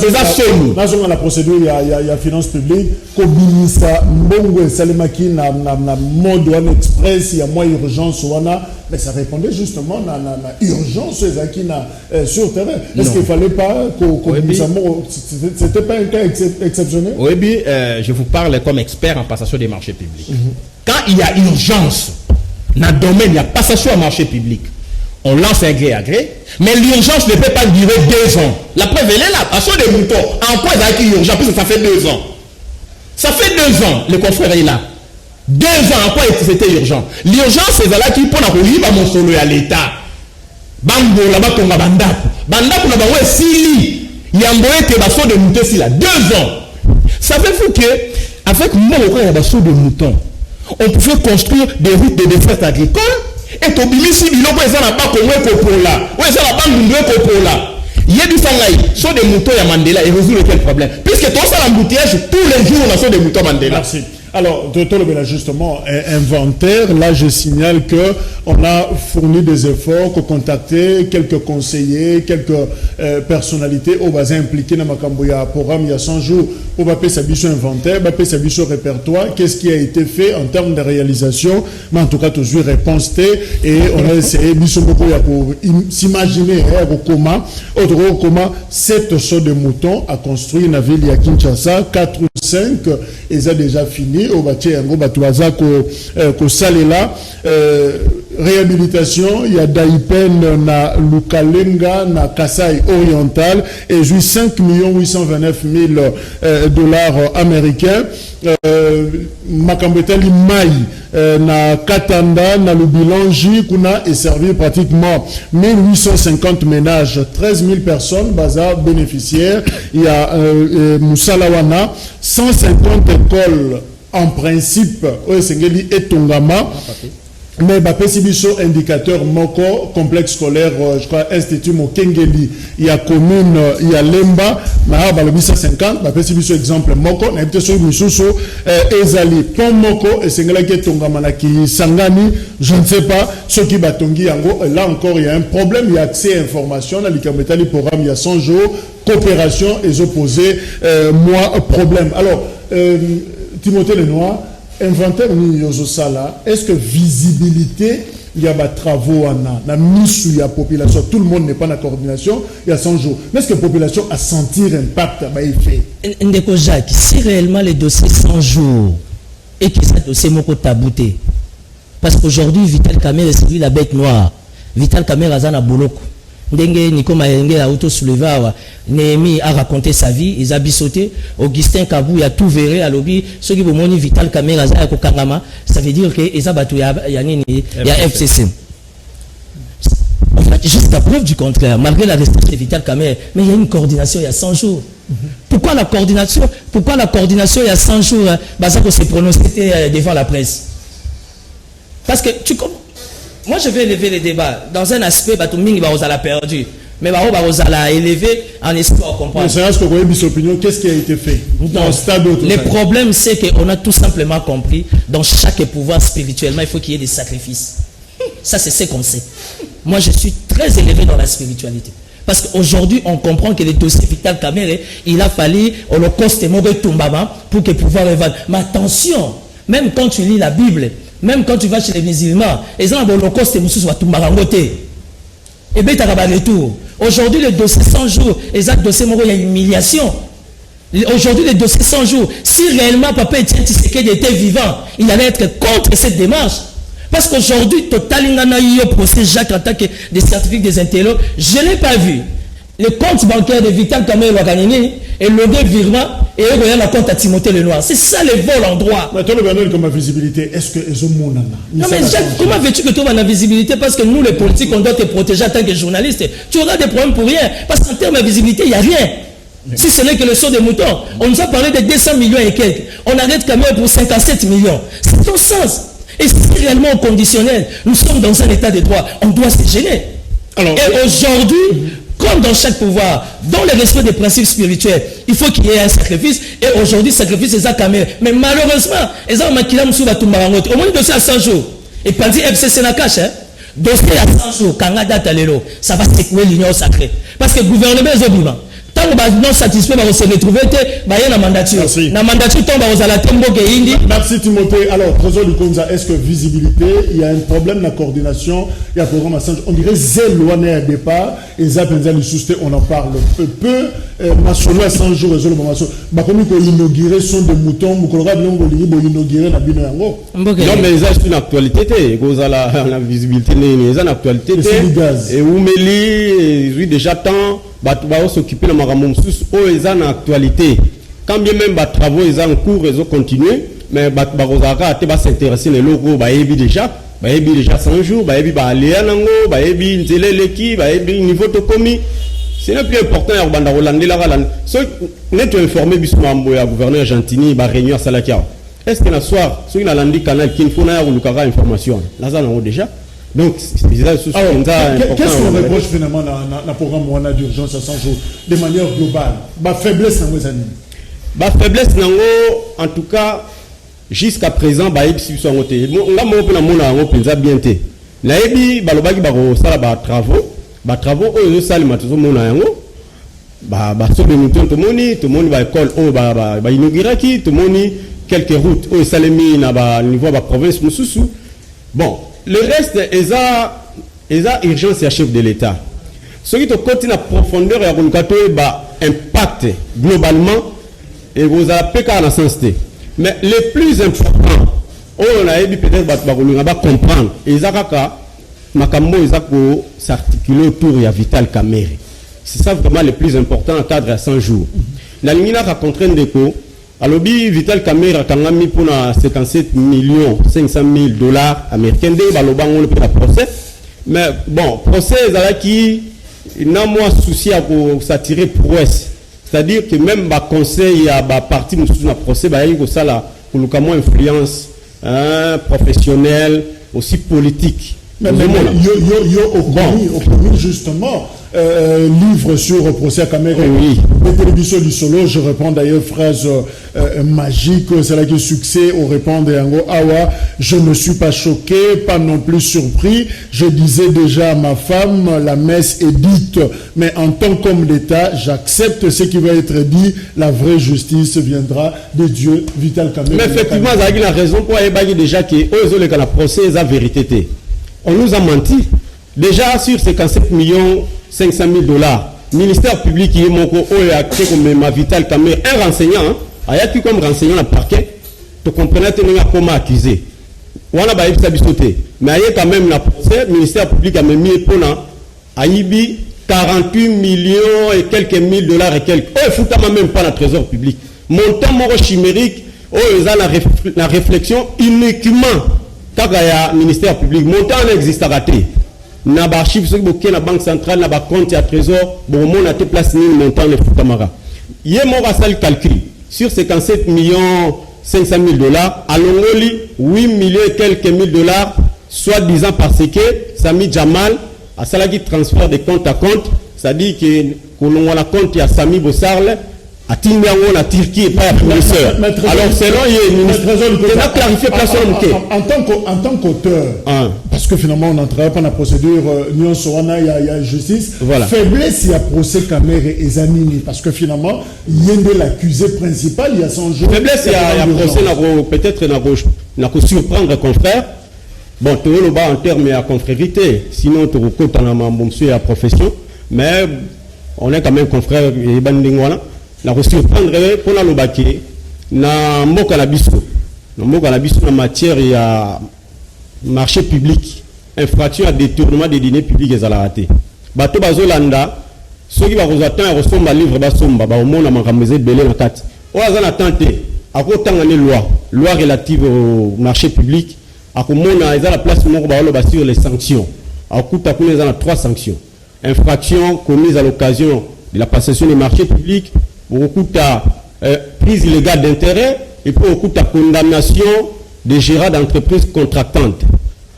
c'est ça sonne. Dans la procédure, il y a finance publique, Kobinisa, Mbongo, Salemaki, na mode One Express, il y a moins urgence, mais ça répondait justement à l'urgence sur terrain. Est-ce qu'il ne fallait pas c'était pas un cas exceptionnel? Oui, je vous parle comme expert en passation des marchés publics. Quand il y a urgence, dans le domaine, il y a passation à marché public. On lance un gré à gré, mais l'urgence ne peut pas durer 2 ans. La preuve, elle est là. Passation des moutons. En quoi il y a urgence? Puisque ça fait 2 ans. Ça fait 2 ans, le confrère est là. 2 ans, en quoi c'était urgent? L'urgence, c'est là qui peut avoir mon solo à l'État. Bango, là-bas, on va bandaku. Bandaku, là-bas, ouais, Sili. Il y a un moyen que basso de moutons ici, là. 2 ans. Savez-vous que, avec mon il y a basso de moutons, on pouvait construire des routes de défense agricole et tu as si il y a un bac au là. Oui, c'est la banque de là. Il y a du sangaï, sur des moutons à Mandela et résoudre quel problème. Puisque tu as l'embouteillage tous les jours, on a sur des moutons Mandela. Merci. Alors, docteur Lebela, justement, inventaire, là je signale que on a fourni des efforts pour contacter quelques conseillers, quelques personnalités au bas impliquées dans Makamboya programme il y a 100 jours pour Bapé Sabiso inventaire, Bapé Sabiso répertoire, qu'est-ce qui a été fait en termes de réalisation, mais en tout cas toujours réponse T, et on a essayé pour s'imaginer comment 7 sauts de moutons à construire une ville à Kinshasa, 4 ou 5, et ça déjà fini, au bâti yango batuaza ko salela réhabilitation, il y a Daipen na Lukalenga na Kasai oriental et j'ai 5 829 000 dollars américains. Makambetali Mai na Katanda na Lubilanji kuna est servi pratiquement 1850 ménages, 13 000 personnes baza bénéficiaires. Il y a Moussalawana 150 écoles en principe au Sengeli et Tongama. Mais Bapesi biso indicateur moko complexe scolaire je crois institut Mokengeli il y a commune il y a Lemba na balobi 150 Bapesi biso exemple moko na été sur misusu ezali pont moko et sengela ke tongama na ki sangani je ne sais pas ce qui batongi yango là encore il y a un problème il y a accès à information na likambetali programme il y a 100 jours coopération et opposé moi problème alors Timothée Lenoir inventaire ni yozosala est-ce que visibilité il y a des travaux na misu ya population tout le monde n'est pas en coordination il y a 100 jours mais est-ce que la population a senti l'impact bah il fait Ndeko Jacques si réellement les dossiers 100 jours et que ça dossier moko tabouté parce qu'aujourd'hui Vital Kamerhe c'est lui la bête noire Vital Kamerhe azana boloko ndenge Nico Mayenge a auto-soulevé Néhémie a raconté sa vie ils a bisauté Augustin Kabou a tout verré à l'objet ceux qui vont moni Vital Kamerhe a kokangama ça veut dire que ils a battu il y a FCC en fait jusqu'à preuve du contraire malgré la restriction de Vital Kamerhe mais il y a une coordination il y a 100 jours pourquoi la coordination il y a 100 jours Bazako s'est prononcé devant la presse parce que tu comprends. Moi, je vais élever les débats dans un aspect, Batouming a perdu. Mais a élevé en espoir comprendre. Qu'est-ce qui a été fait dans stade le problème, c'est qu'on a tout simplement compris, dans chaque pouvoir spirituellement, il faut qu'il y ait des sacrifices. Ça, c'est ce qu'on sait. Moi, je suis très élevé dans la spiritualité. Parce qu'aujourd'hui, on comprend que les dossiers Vital Kamerhe, il a fallu Holocauste et Mobé Tumbaba pour que pouvoir évaluer. Mais attention, même quand tu lis la Bible, même quand tu vas chez les musulmans, ils ont un holocauste et Moussous Watumbarangote. Et bien, tu as un retour. Aujourd'hui, le dossier 100 jours, il y a une humiliation. Aujourd'hui, le dossier 100 jours, si réellement Papa Etienne Tshisekedi était vivant, il allait être contre cette démarche. Parce qu'aujourd'hui, Totalingana yo procès Jacques en tant que des scientifiques des intellos, je ne l'ai pas vu. Le compte bancaire de Vital Kamerhe Waganini et le virement et le compte à Timothée Lenoir. C'est ça le vol en droit. Mais toi, le comme visibilité, est-ce que ils ont mon non mais Jacques, comment veux-tu que tu aies la visibilité? Parce que nous, les politiques, on doit te protéger en tant que journaliste. Tu auras des problèmes pour rien. Parce qu'en termes de visibilité, il n'y a rien. Si ce n'est que le saut des moutons. On nous a parlé de 200 millions et quelques. On arrête Kamerhe pour 57 millions. C'est ton sens. Et si réellement au conditionnel, nous sommes dans un état de droit, on doit se gêner. Alors, et aujourd'hui, comme dans chaque pouvoir, dans le respect des principes spirituels, il faut qu'il y ait un sacrifice. Et aujourd'hui, sacrifice, c'est ça Kamerhe. Mais malheureusement, ils ont maquillé au moins le dossier à 100 jours. Et Pandi FCC n'a caché. Dossier à 100 jours, quand on a date à l'élo, ça va secouer l'union sacrée. Parce que le gouvernement est obligé. Tant que non satisfait, on va se retrouver dans mandature. La mandature tombe aux alatembo indi. Merci Timothée. Alors, Trésor du Konza, est-ce que visibilité, il y a un problème de coordination, il y a un programme à 100 jours. On dirait zéloigné à départ, et Zapenza le susté, on en parle peu. Masolo à 100 jours, réseau le moment. Bakomi ko inauguré son de moutons, Moukolora Blongo Libo inauguré na Bino Yango. Non, mais c'est une actualité, la visibilité, c'est une actualité. Et Oumeli, oui, déjà temps. Va s'occuper de Maramon Sous, ils ont une actualité. Quand bien même les travaux ils ont en cours, ils ont continué, mais Barozara va s'intéresser les logos, déjà 100 jours, Léanango, Nzeleleki, niveau de commis. C'est le plus important à Rwanda, ce n'est pas informé du gouverneur Gentini, réunion à Salakia. Est-ce que le soir, ceux qui ont dit canal qui faut avoir information, là, ça déjà. Donc, qu'est-ce qu'on reproche finalement dans le programme d'urgence à 100 jours de manière globale? Faiblesse dans vos années. Faiblesse, en tout cas, jusqu'à présent ba yebisi biso ngo te nga mo pe na mona ngo penza bien te na yebi balobaki ba ko sala ba travaux oyo sali matozo mona yango ba sobe muton to moni ba école o ba inauguraki to moni quelques routes oyo salemi na ba niveau ba province mususu. Bon, le reste eza urgence ya chef de l'État. Ce qui te continue à profondeur et à ba impact globalement et vous avez pas en sens. Mais le plus important, on a peut-être va comprendre. Ezakaka makambo ezako s'articuler autour de Vital Kamerhe. C'est ça vraiment le plus important en cadre à 100 jours. La ligne a contraint de ko alobi Vital Kamerhe kangami pour 57 millions 500 000 dollars américains de balobango le procès. Mais bon, procès ezalaki n'a moi souci à s'attirer prouesse. C'est-à-dire que même ba conseil à ba parti mususu na procès ba yiko sala kuluka mo influence professionnelle aussi politique. Mais au premier justement livre sur le procès à Kamerhe. Oui. Les télévisions du solo, je réponds d'ailleurs phrase magique, c'est là que succès au répondre Yango Awa, je ne suis pas choqué, pas non plus surpris. Je disais déjà à ma femme, la messe est dite, mais en tant qu'homme d'État, j'accepte ce qui va être dit. La vraie justice viendra de Dieu. Vital Kamerhe. Mais effectivement, vous avez la raison pour aller déjà que le procès est la vérité. On nous a menti. Déjà sur 57 millions 500 000 dollars, ministère public qui est mon créé comme ma Vital Kamerhe, un renseignant, il y a qui comme renseignant le parquet, tu comprenais comment accusé. On a pas eu ça bisoté. Mais il y a quand même la procès, le ministère public a mis pour Aïbi 48 millions et quelques mille dollars et quelques. Oh, il faut même pas le trésor public. Montant moro chimérique, oh, ils ont la réflexion uniquement. Quand il y a ministère public, montant n'existe pas. Na ba chiffre sur boké na banque centrale na ba compte à trésor bon mon a te place ni montant le futamara yé mon rasal calcul sur 57 millions 500 000 dollars à l'ongoli 8 millions et quelques mille dollars soit disant parce que Sami Jamal a salagi transfert de compte à compte, ça dit que l'on a compte il y a Sami Bossarle à Tingango, la Turquie et pas à professeur. Alors selon il y a clarifié en tant qu'auteur, parce que finalement on n'entre pas dans la procédure Nyon Sowana, il y a justice. Voilà. Faiblesse il y a procès Kamerhe et Zanini parce que finalement il y a de l'accusé principal, il y a son jeu. Faiblesse il y a procès peut-être n'a pas surprendre confrère. Bon, tu veux le bas en termes à confrérité, sinon tu recoutes en monsieur à profession, mais on est quand même confrère et bandingwana. La surprendre pour la lobaki na mboka na biso na matière ya marché public infraction à détournement des deniers publics ezalaka te bato bazolanda soki bakozata resomba livre basomba ba omona makameze belé na kati o azana tante akotanga ne loi relative au marché public akomona ezala place moko ba loba sur les sanctions akuta kuna ezala 3 sanctions infraction commise à l'occasion de la passation des marchés publics beaucoup de prise illégale d'intérêt et pour beaucoup de condamnation des gérants d'entreprises contractantes.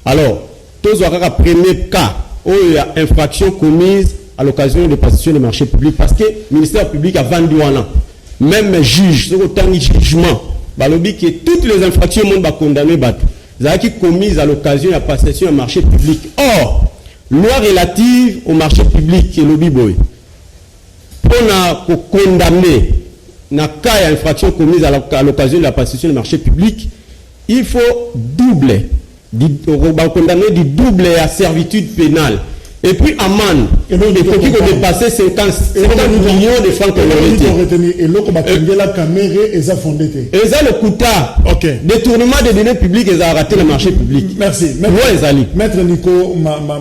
Alors, tous les premier cas où il y a infraction commise à l'occasion de passation des marchés publics parce que le ministère public a vendu un an. Même juge, autant de jugement, que toutes les infractions monde va condamner qui commises à l'occasion de la passation des marchés publics. Or, loi relative au marché public et lobby boy. Pour condamner na cas d'infraction commise à l'occasion de la passation du marché public, il faut condamner du double à servitude pénale. Et puis amende, et donc il faut qu'il dépasser 50 millions de francs congolais. Et l'autre la Kamerhe et ça fondé. Et ça le coûta. Détournement des deniers publics et ça a raté le marché public. Merci. Maître Nico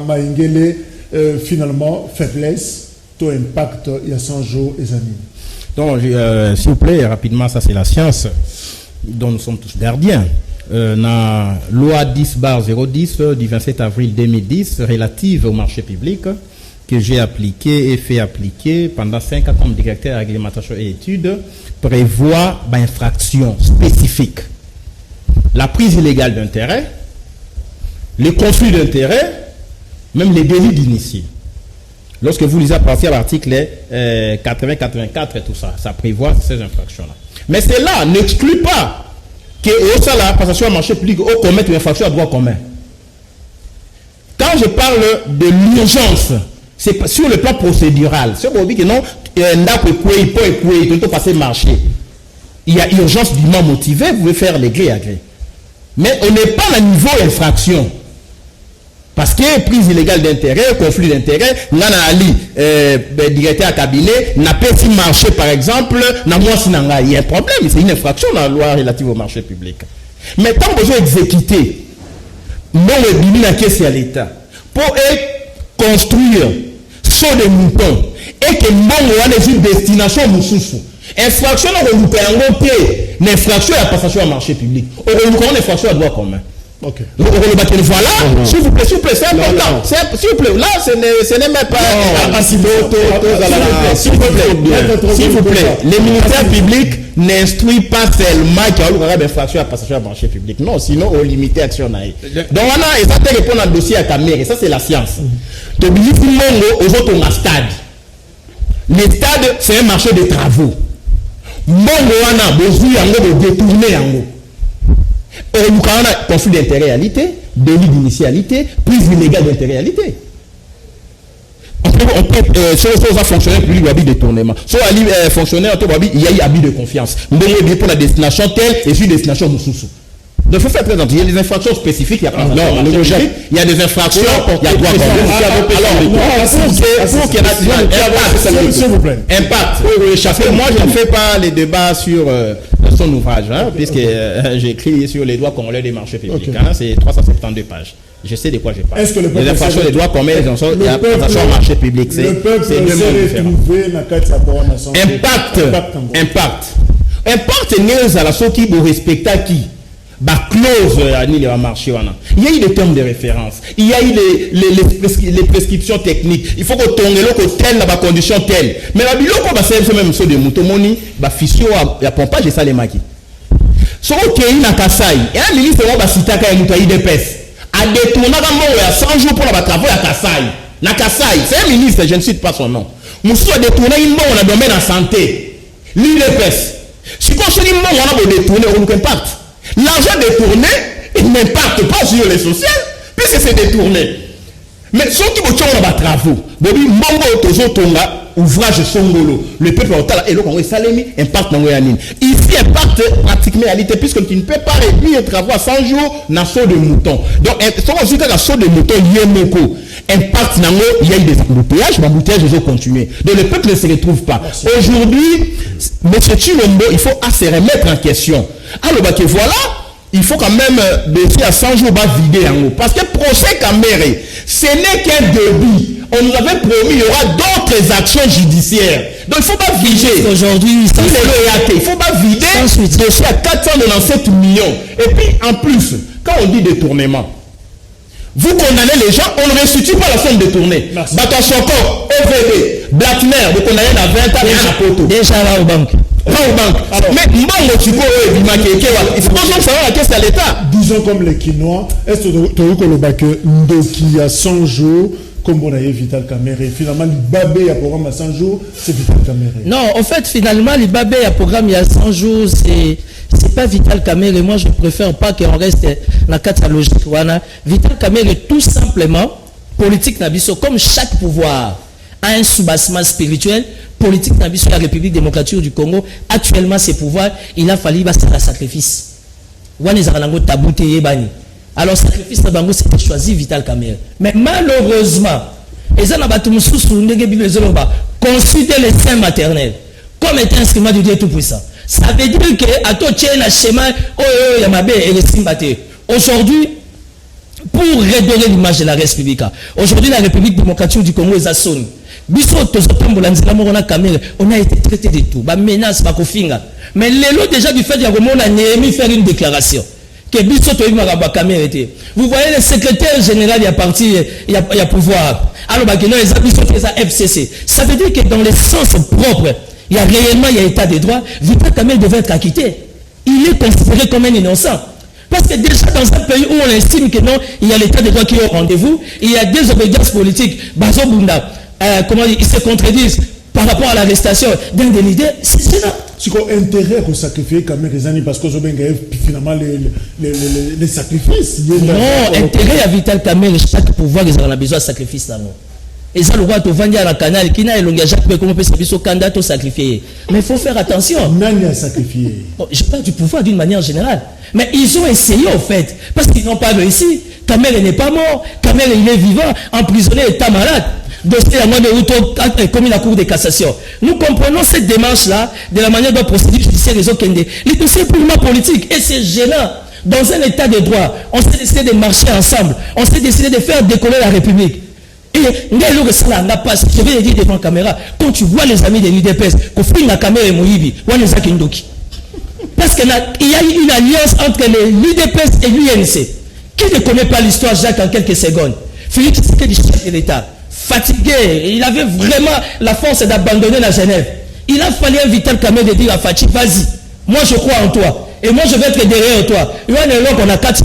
Maingele, finalement faiblesse. Tout impact, il y a 100 jours et années. Donc, s'il vous plaît, rapidement, ça c'est la science dont nous sommes tous gardiens. La loi 10/010 du 27 avril 2010 relative au marché public que j'ai appliqué et fait appliquer pendant 5 ans comme directeur de réglementation et études prévoit une infraction spécifique. La prise illégale d'intérêt, les conflits d'intérêt, même les délits d'initié. Lorsque vous lisez à partir de l'article 80-84 et tout ça, ça prévoit ces infractions-là. Mais cela n'exclut pas que au ça la passation à marché public au commettre une infraction à droit commun. Quand je parle de l'urgence, c'est sur le plan procédural. C'est pour dire que non, il faut passer marché. Il y a urgence dûment motivée, vous pouvez faire les gré à gré. Mais on n'est pas à niveau infraction. Parce que prise illégale d'intérêt, conflit d'intérêt, Nana Ali, directeur à cabinet, n'a pas si marché par exemple, il y a un problème, c'est une infraction dans la loi relative au marché public. Mais tant que vous exécuter, non le la caisse à l'État, pour construire sur des moutons, et que non on a une destination moussoufou. Infraction on va une infraction à la passation à marché public. On va une infraction à droit commun. Ok. Voilà, s'il vous plaît, c'est important. S'il vous plaît, là, ce n'est même pas. S'il vous plaît, les militaires publics n'instruisent pas seulement qu'il y a une infraction à passation à marché public. Non, sinon, on limite l'action. Donc, on a essayé de répondre à un dossier à caméra, et ça, c'est la science. De Billy Mongo aux autres, on a stade. Les stades, c'est un marché de travaux. Mongo, on a besoin de détourner en haut. Nous avons conflit d'intérêt-réalité, délit d'initialité, prise illégale d'intérêt-réalité. On peut soit fonctionnaire public ou habit de détournement. Soit fonctionnaire, il y a eu habit de confiance. Mais il y a pour la destination telle et sur destination moussoussou. Donc il faut faire très attention. Il y a des infractions spécifiques, il y a il y a des infractions, il y a droit impact. Moi je ne fais pas les débats sur son ouvrage, puisque j'ai écrit sur les droits congolais des marchés publics. C'est 372 pages. Je sais de quoi je parle. Est-ce que le peuple les infractions des droits communs, il y a passation au marché public. Le peuple s'est retrouvé dans Impact n'est à la sorte qui doit respecter qui clause il y a eu des termes de référence, il y a eu les prescriptions techniques, il faut que tourne le tel la condition telle, mais la biloko c'est même sur des moutomoni fissio à pompage et ça les maquis so ok na Kasai et un ministre va citer une mutaï de pèse a détourné à 100 jours pour la travaux à Kasai na Kasai, c'est un ministre, je ne cite pas son nom, Moussou a détourné une mort dans le domaine de la santé l'IDPS si on se dit non on a détourné on nous impacte. L'argent détourné, il n'impacte pas sur les sociales, puisque c'est détourné. Mais ceux qui vont faire des travaux, ouvrage songolo, le peuple et le Congo salemi impact dans le ici impact pratiquement réalité puisque tu ne peux pas réduire les travaux à 100 jours dans saut de mouton. Donc si on dit que la saut de mouton il y a beaucoup impact dans il y a des embouteillages, l'embouteillage ils ont continué. Donc le peuple ne se retrouve pas. Aujourd'hui, monsieur Chilombo, il faut se remettre en question. Alors bah que voilà, il faut quand même dossier à 100 jours vider en haut. Parce que procès Caméré, ce n'est qu'un début. On nous avait promis il y aura d'autres actions judiciaires. Donc il ne faut pas vider. Aujourd'hui, il ne faut pas vider dossier à 497 millions. Et puis en plus, quand on dit détournement, vous condamnez les gens, on ne restitue pas la somme détournée. Batachoko, OVD, Blackmer, vous condamnez à 20 ans à Poto. Déjà là au banque. Mais il faut pas savoir la caisse à l'État. Disons comme les Quinois, est-ce que tu as que Ndoki a 100 jours comme on a eu Vital Kamere. Finalement, le babé a programme à 100 jours, c'est Vital Kamere. Non, en fait, finalement, le babé a programme il y a 100 jours, c'est pas Vital Kamere. Moi, je préfère pas qu'on reste dans la catalogie. Vital Kamere, tout simplement, politique Nabiso, comme chaque pouvoir a un soubassement spirituel, politique Nabiso, la République démocratique du Congo, actuellement, ces pouvoirs, il a fallu faire un sacrifice. Alors, sacrifice de Bango, c'était choisi Vital Kamere. Mais malheureusement, considérer les seins maternels comme étant un instrument de Dieu Tout-Puissant. Ça veut dire que, à toi, tu as un schéma, aujourd'hui, pour redorer l'image de la République, aujourd'hui, la République démocratique du Congo est à son. On a été traité de tout. Menace, mais l'élo déjà du fait de faire une déclaration. Vous voyez le secrétaire général, il y a parti, il y a pouvoir. Alors, FCC. Ça veut dire que dans le sens propre, il y a réellement état de droit. Vital Kamere devait être acquitté. Il est considéré comme un innocent. Parce que déjà dans un pays où on estime que non, il y a l'état de droit qui est au rendez-vous, il y a des obédiences politiques. Bazo Bunda, comment ils se contredisent. par rapport à l'arrestation d'un des leaders, c'est gênant. C'est quoi intérêt qu'on sacrifie quand même les années parce qu'on a finalement les sacrifices. Non, intérêt à Vital Kamerhe, chaque pouvoir, ils ont besoin de sacrifice. Et ça, le roi te vend à la canal, qui n'a pas Jacques, comment on peut s'appuyer sur candidat au sacrifier. Mais il faut faire attention. Nani a sacrifié. Je parle du pouvoir d'une manière générale. Mais ils ont essayé en fait, parce qu'ils n'ont pas réussi. Kamerhe n'est pas mort, Kamerhe il est vivant, emprisonné, état malade. Dossier à moi de Ruto commis la Cour de cassation. Nous comprenons cette démarche-là de la manière dont procédure judiciaire les autres Kende. Les dossiers purement politiques et c'est gênant. Dans un état de droit, on s'est décidé de marcher ensemble, on s'est décidé de faire décoller la République. Et ça n'a pas, je vais le dire devant la caméra, quand tu vois les amis de l'UDPS, qu'on fait la caméra et Moïbi, parce qu'il y a une alliance entre l'UDPS et l'UNC. Qui ne connaît pas l'histoire, Jacques, en quelques secondes? Félix, c'était du chef de l'État. Fatigué, il avait vraiment la force d'abandonner la Genève. Il a fallu un Vital Kamerhe de dire à Fatih, vas-y, moi je crois en toi, et moi je vais être derrière toi. Il y a un homme qu'on a 4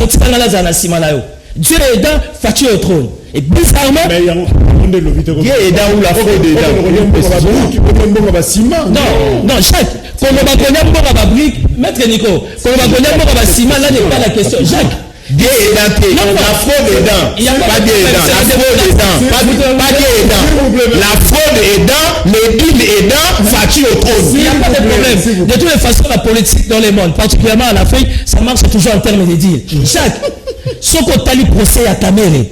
Dieu est aidant, Fatih au trône. Et bizarrement, Dieu est aidant ou la fraude est aidant. Non, Jacques, quand on va connaître mon brique, maître Nico, quand on va connaître mon ciment, là n'est pas la question. Jacques, Dieu est aidant, la fraude est aidant, pas Dieu est aidant, la fraude est aidant, pas Dieu est aidant, la fraude est aidant, le deal est aidant, Fatih au trône. Il n'y a pas de problème. De toutes les façons, la politique dans le monde, particulièrement en Afrique, ça marche toujours en termes de deal. Jacques, ce qu'on t'a lu procès à Kamerhe,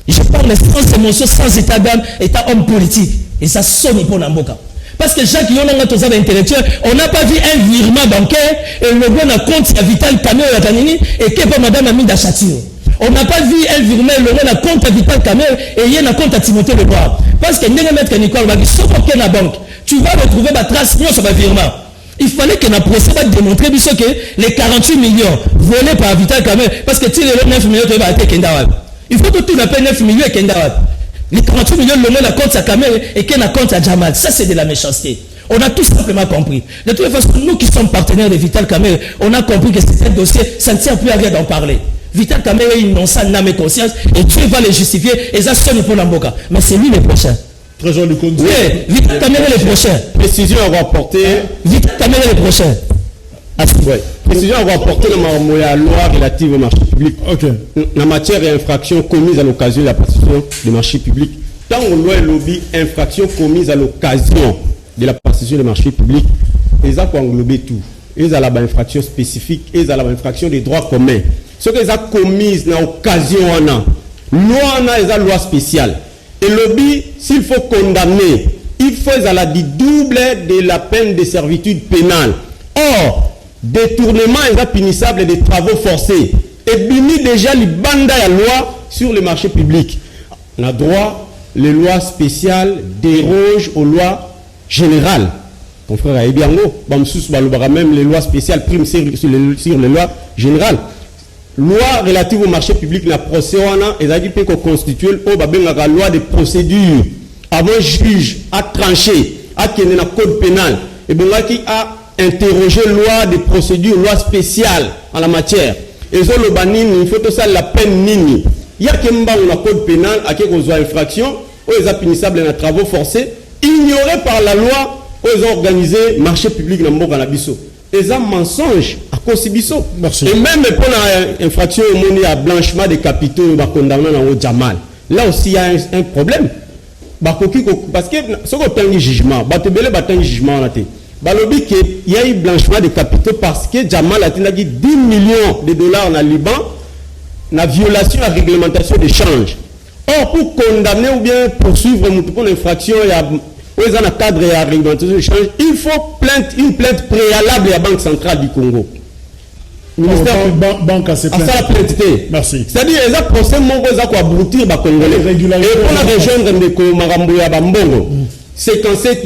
je parle sans émotion, sans état d'âme, état homme politique. Et ça sonne pour Namboka. Parce que Jacques, on n'a pas vu un virement bancaire et le bon compte à Vital Kamerhe et que madame Aminda Chatino. On n'a pas vu un virement le bon compte à Vital Kamerhe et il y a un compte à Timothée Lebois. Parce que maître Nicole va dire, sauf que la banque, tu vas retrouver ma trace sur ma virement. Il fallait que la procès va démontrer que les 48 millions volés par Vital Kamerhe, parce que tu les 9 millions, tu vas attaquer Kendawab. Il faut que tu l'appelles 9 millions et Kendawab. Les 48 millions, le nom compte à Kamerhe et qu'elle compte à Jamal. Ça, c'est de la méchanceté. On a tout simplement compris. De toute façon, nous qui sommes partenaires de Vital Kamerhe, on a compris que c'est un dossier, ça ne tient plus à rien d'en parler. Vital Kamerhe, ils n'ont ça n'âme et conscience et Dieu va les justifier et ça sonne pour Namboka. Mais c'est lui le prochain. Trésor du compte. Oui, Vital Kamerhe le prochain. Précision à rapporter. Vital Kamerhe le prochain. Précision à rapporter la loi relative au marché public. Ok. La matière d'infraction commise à l'occasion de la participation du marché public. Tant on loi et lobby, infraction commise à l'occasion de la participation du marché public, ils ont englobé tout. Ils ont la infraction spécifique, ils ont la infraction des droits communs. Ce qu'ils ont commis à l'occasion, ils ont la loi spéciale. Et le lobby, s'il faut condamner, il faut la double de la peine de servitude pénale. Or, détournement est punissable des travaux forcés. Et bini déjà les bandes à loi sur le marché public. On a droit, les lois spéciales dérogent aux lois générales. Ton frère a bien même les lois spéciales priment sur les lois générales. Loi relative au marché public, la procédure, et ça dit qu'on constitue la loi de procédure. Avant juge à trancher, à qu'il y ait un code pénal, et bien là qui a interrogé loi de procédure, loi spéciale en la matière. Et ça, le banine, il faut tout ça la peine nini. Il y a qu'un code pénal à qui on a infraction, où ils sont punissables dans travaux forcés, ignorés par la loi, où ils ont organisé marché public dans le Bisso. Et ça, mensonge à Kosibiso. Et même pour l'infraction au monde à blanchiment des capitaux, condamné dans le Jamal. Là aussi, il y a un problème. Parce que ce qu'on a un jugement, il jugement il y a eu blanchiment de capitaux parce que Jamal a dit 10 millions de dollars dans le Liban, la violation à la réglementation d'échange. Or, pour condamner ou bien poursuivre une infraction, il y a un cadre et à la réglementation d'échange, il faut une plainte préalable à la Banque centrale du Congo. Le ministère banque à ses plaintes. Merci. C'est-à-dire, il y a un procès qui a aboutir les Congolais. Et pour la rejoindre de Maramboya Bambongo, 57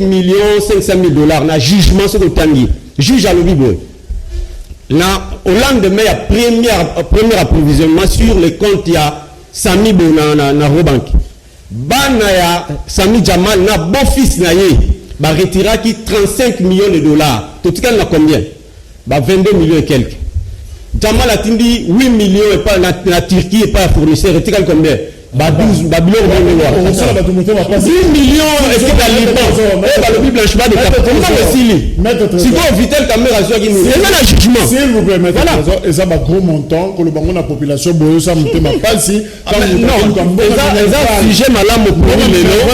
500 000 dollars, na jugement sur le tangi. Juge à l'Obiboy. Au lendemain, il y a premier approvisionnement sur les comptes, il y a Sami Bona na Robank. Bana ya Sami Jamal na beau fils na ye, ba retira qui 35 millions de dollars. Tout cas, na combien? Ba 22 millions et quelques. Jamal a dit 8 millions et pas la Turquie et pas fournisseur. Retira combien? Babylone 10 millions et que la Liban et le blanchiment de capitaux. Si vous Vitel Caméra qui nous c'est un jugement. S'il vous plaît, maître Trésor, et ça va gros montant que le banque la population boyo ça monte ma pas si non sujet malam au premier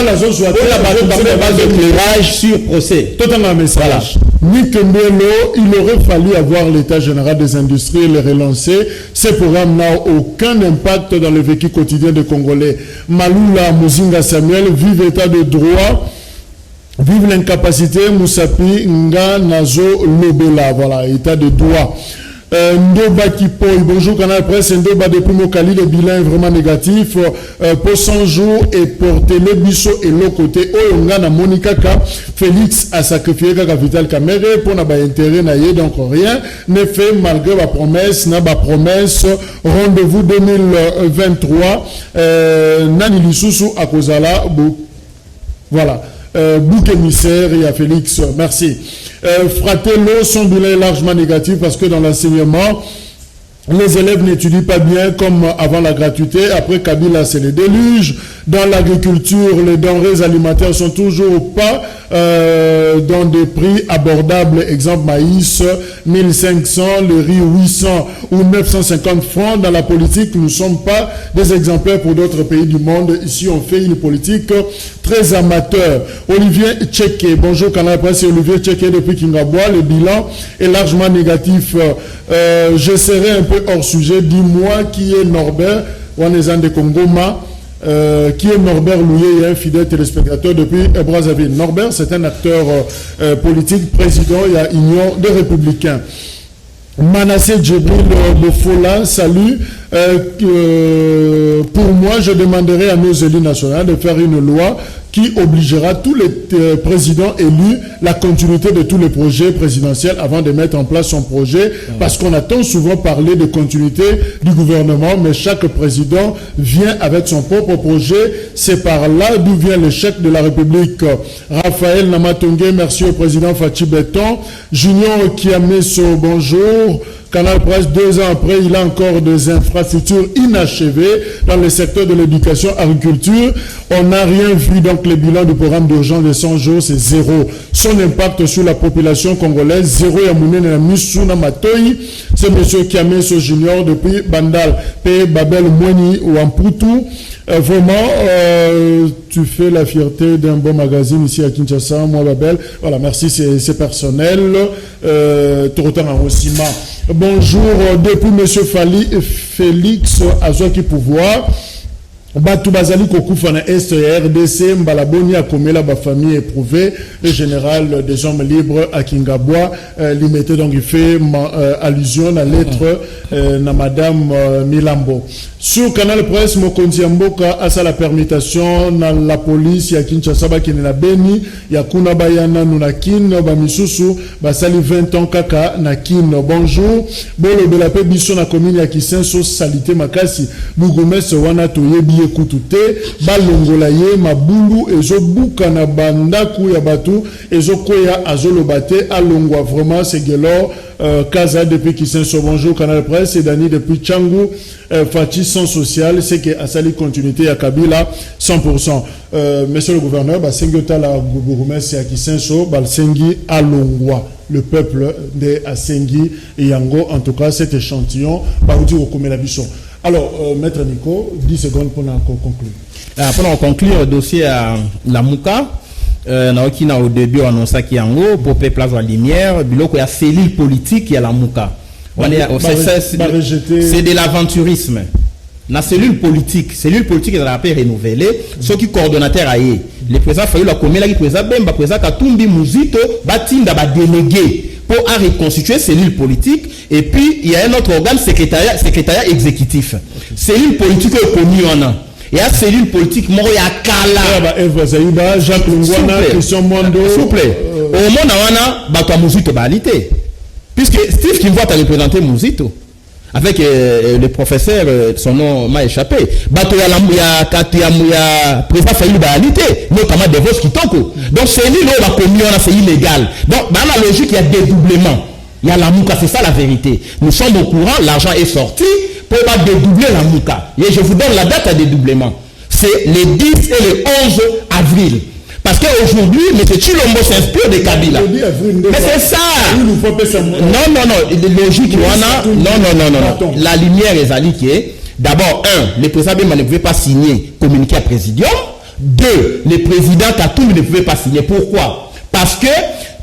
la zone soit la base d'éclairage sur procès. Totalement message. Nick Mbelo, il aurait fallu avoir l'état général des industries et le relancer. Ces programmes n'ont aucun impact dans le vécu quotidien des Congolais. Malula Muzinga Samuel, vive état de droit, vive l'incapacité, Moussapi, Nga, Nazo, Lobela. Voilà, état de droit. Ndoba Kipoy, bonjour Canal Presse, Ndoba depuis Mokali, le bilan est vraiment négatif. Pour 100 jours et porter le biseau et l'autre côté, Oyonga na Monikaka, Félix a sacrifié Kaka Vital Kamere pour n'a pas intérêt naïe, donc rien n'est fait malgré ma promesse, rendez-vous 2023, Nani Lisusu à Kozala, voilà. Bouc émissaire et à Félix, merci. Fratello, son bilan est largement négatif parce que dans l'enseignement, les élèves n'étudient pas bien comme avant la gratuité. Après Kabila, c'est le déluge. Dans l'agriculture, les denrées alimentaires sont toujours pas dans des prix abordables. Exemple, maïs, 1500, le riz, 800 ou 950 francs. Dans la politique, nous ne sommes pas des exemplaires pour d'autres pays du monde. Ici, on fait une politique très amateur. Olivier Tcheke, bonjour Canal Presse, Olivier Tcheke depuis Kingabwa. Le bilan est largement négatif. Je serai un peu hors sujet. Dis-moi qui est Norbert Wanezan de Kongoma, qui est Norbert Louye, un fidèle téléspectateur depuis Brazzaville. Norbert, c'est un acteur politique, président, il y a Union des Républicains. Manassé Djibril Bofola, salut. Pour moi, je demanderai à nos élus nationaux de faire une loi qui obligera tous les présidents élus la continuité de tous les projets présidentiels avant de mettre en place son projet, parce qu'on attend souvent parler de continuité du gouvernement, mais chaque président vient avec son propre projet. C'est par là d'où vient l'échec de la République. Raphaël Namatongue, merci au président Fachi Beton. Junior Kiameso, bonjour. Canal Presse, 2 ans après, il a encore des infrastructures inachevées dans le secteur de l'éducation, agriculture. On n'a rien vu, donc le bilan du programme d'urgence de 100 jours, c'est zéro. Son impact sur la population congolaise, zéro. Yamoune na Misuna Matoyi, c'est monsieur Kiameso Junior depuis Bandal, P. Babel Mweni ou Amputu. Vraiment, tu fais la fierté d'un bon magazine ici à Kinshasa, moi Babel. Voilà, merci, c'est personnel. Torotan Arosima. Bonjour, depuis monsieur Félix Azoki Pouvoir. Batu Bazali Kokufa na Est RDC, Mbalaboni a commis la famille éprouvée, le général des hommes libres à Kingabwa, limité donc il fait allusion à lettre na madame Milambo. Sur Canal Presse, Mokonzi Mboka a la permutation na la police ya Kinshasa qui na Beni, ya kuna bayana nunakin, bamisusu, basali 20 ans kaka na kin. Bonjour, bolo belape biso na commune ya Kisenso salité makasi, Bugumes wana toyebi ekutute, balongola ye mabulu ezobuka na bandaku ya batu, ezokoya azolobate alongwa vraiment c'est gelor. Kaza depuis Kisenso, bonjour Canal Presse, et Dani depuis Tchangou, Fatih sans social, c'est que Asali continuité à Kabila 100%. Monsieur le gouverneur, Sengota la Gourmès et à Kisenso, Balsengi Alongwa, le peuple de Asengi et Yango, en tout cas cet échantillon, Baoudi Okomelabisson. Alors, Maître Nico, 10 secondes pour conclure. Pour conclure, le dossier à la Mouka. Au début on annonce qu'il y a pour place de la lumière biloko ya cellule politique il y a la Mouka c'est de l'aventurisme la cellule politique est la paix renouvelée ceux qui coordonnateurs aïe le président Fayulu la commis la qui président Bemba président Katumbi Muzito batinda ba délégué pour reconstituer cellule politique et puis il y a un autre organe secrétariat exécutif cellule politique est connue en an. Il y a cellule politique, il y a Kala. Jacques Lungwana, Christian Mondo. S'il vous plaît. Au moment où on a Mouzito balité. Puisque Steve qui voit représenter Mouzito. Avec le professeur, son nom m'a échappé. Il y a président Fayulu balité, notamment des votes qui tombent. Donc cellule là, c'est illégal. Donc dans la logique, il y a dédoublement. Il y a la Mouka, c'est ça la vérité. Nous sommes au courant, l'argent est sorti. Pour pas dédoubler la Mouka. Et je vous donne la date à dédoublement. c'est les 10 et les 11 avril. Parce qu'aujourd'hui, M. Chilombo s'inspire de Kabila. Mais c'est ça. Non, logique, non. La lumière est allée qui est, d'abord, le président Bemba ne pouvait pas signer communiqué à présidium. 2, le président Katumbi ne pouvait pas signer. Pourquoi? Parce que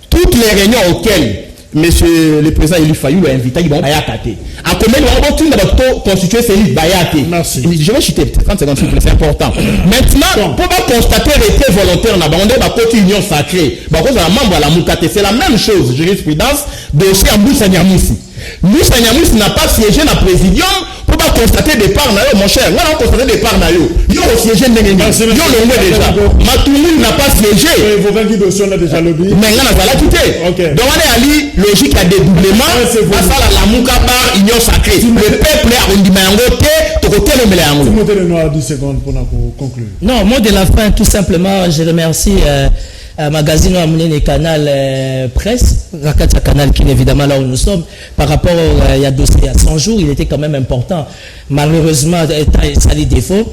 toutes les réunions auxquelles Monsieur le président Elie Fayou l'a invité, ils vont Bayakate. En combien de temps constituer ces listes Bayakate? Merci. Je vais chuter 30 secondes, c'est important. Maintenant, pour constater l'été volontaire, on a côté union sacrée. Parce que membre à la Moukate, c'est la même chose, jurisprudence, dossier à Moussa Niamousi. Moussa Niamousi n'a pas siégé dans le présidium pour pas constater départ nayo, mon cher. On a constaté départ nayo. Yo siégé Nengengi. Yo l'ongwe déjà. Matoumou n'a pas siégé. Vos 20 dossiers on a déjà lobby. Mais on a pas quitté. Donc on est allé logique à dédoublement. Ça la Mouka par union sacrée. Le peuple est arrondi mayangote. Tokote le meleyango. Tu montes le noir 10 secondes pour conclure. Non, mot de la fin, tout simplement, je remercie Magazine Amounene Canal Presse, Rakata Canal qui est évidemment là où nous sommes. Par rapport il y a dossier à 100 jours, il était quand même important. Malheureusement, étant sali défaut.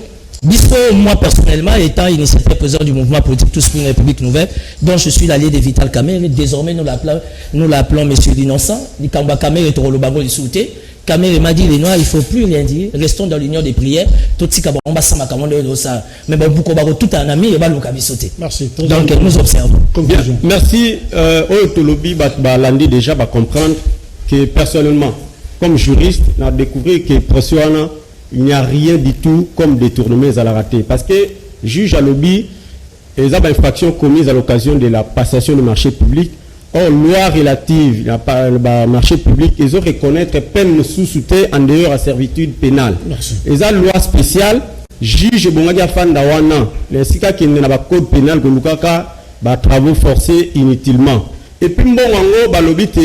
Bispo, moi personnellement, étant initiateur président du mouvement politique Tous pour une République Nouvelle, dont je suis l'allié de Vital Kamerhe, désormais nous l'appelons Monsieur l'Innocent, du Kamba Kamerhe et Torolobango du Souté. Kamerhe m'a dit les Noirs, il ne faut plus rien dire, restons dans l'union des prières. Tout ce qu'on va s'en ça. Mais bon, tout un ami, il va nous sauter. Merci. Donc nous observons. Bien, merci. Tolobi Landi déjà va comprendre que personnellement, comme juriste, on a découvert que Prosuana, il n'y a rien du tout comme détournement à la raté. Parce que juge à lobby, les infractions commises à l'occasion de la passation du marché public, or loi relative au marché public, ils ont reconnaître peine sous-soutée en dehors à servitude pénale. Les loi spéciale, juge Bongadia Fandawana, les sika qui n'a pas code pénal que Lukaka, travaux forcés inutilement. Et puis bon balobite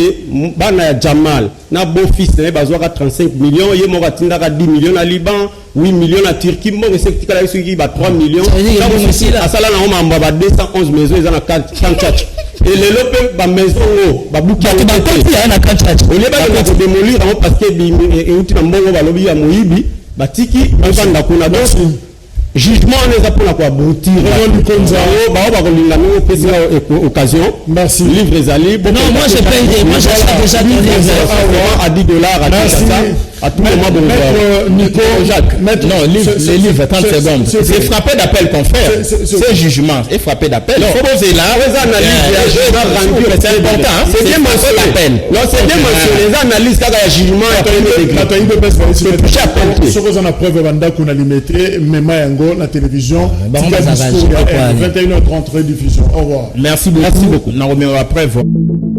bana Jamal na beau fils na bazwaka 35 millions ye mo batindaka 10 millions na Liban 8 millions na Turquie mo c'est qui kala soki ba 3 millions asala na mamba ba 211 maisons ils en a 4 et les lopes ba maison ba buki ba koti na 4 au lieu ba démolir parce que et outi na mbongo balobi ya moyibi batiki banda kuna donc jugement on les a pour la quoi boutir occasion merci livre les alliés non moi je paye moi j'achète déjà à 10 dollars à tout moment maître Nico Jacques non les livres 30 secondes c'est frappé d'appel qu'on fait c'est jugement et frappé d'appel il faut poser là les analyses c'est important c'est bien mentionné d'appel non c'est bien mentionné les analyses quand il y a jugement ce que on a preuve banda qu'on a limité la télévision, 21h30 rediffusion. Au revoir. Merci beaucoup. Merci beaucoup.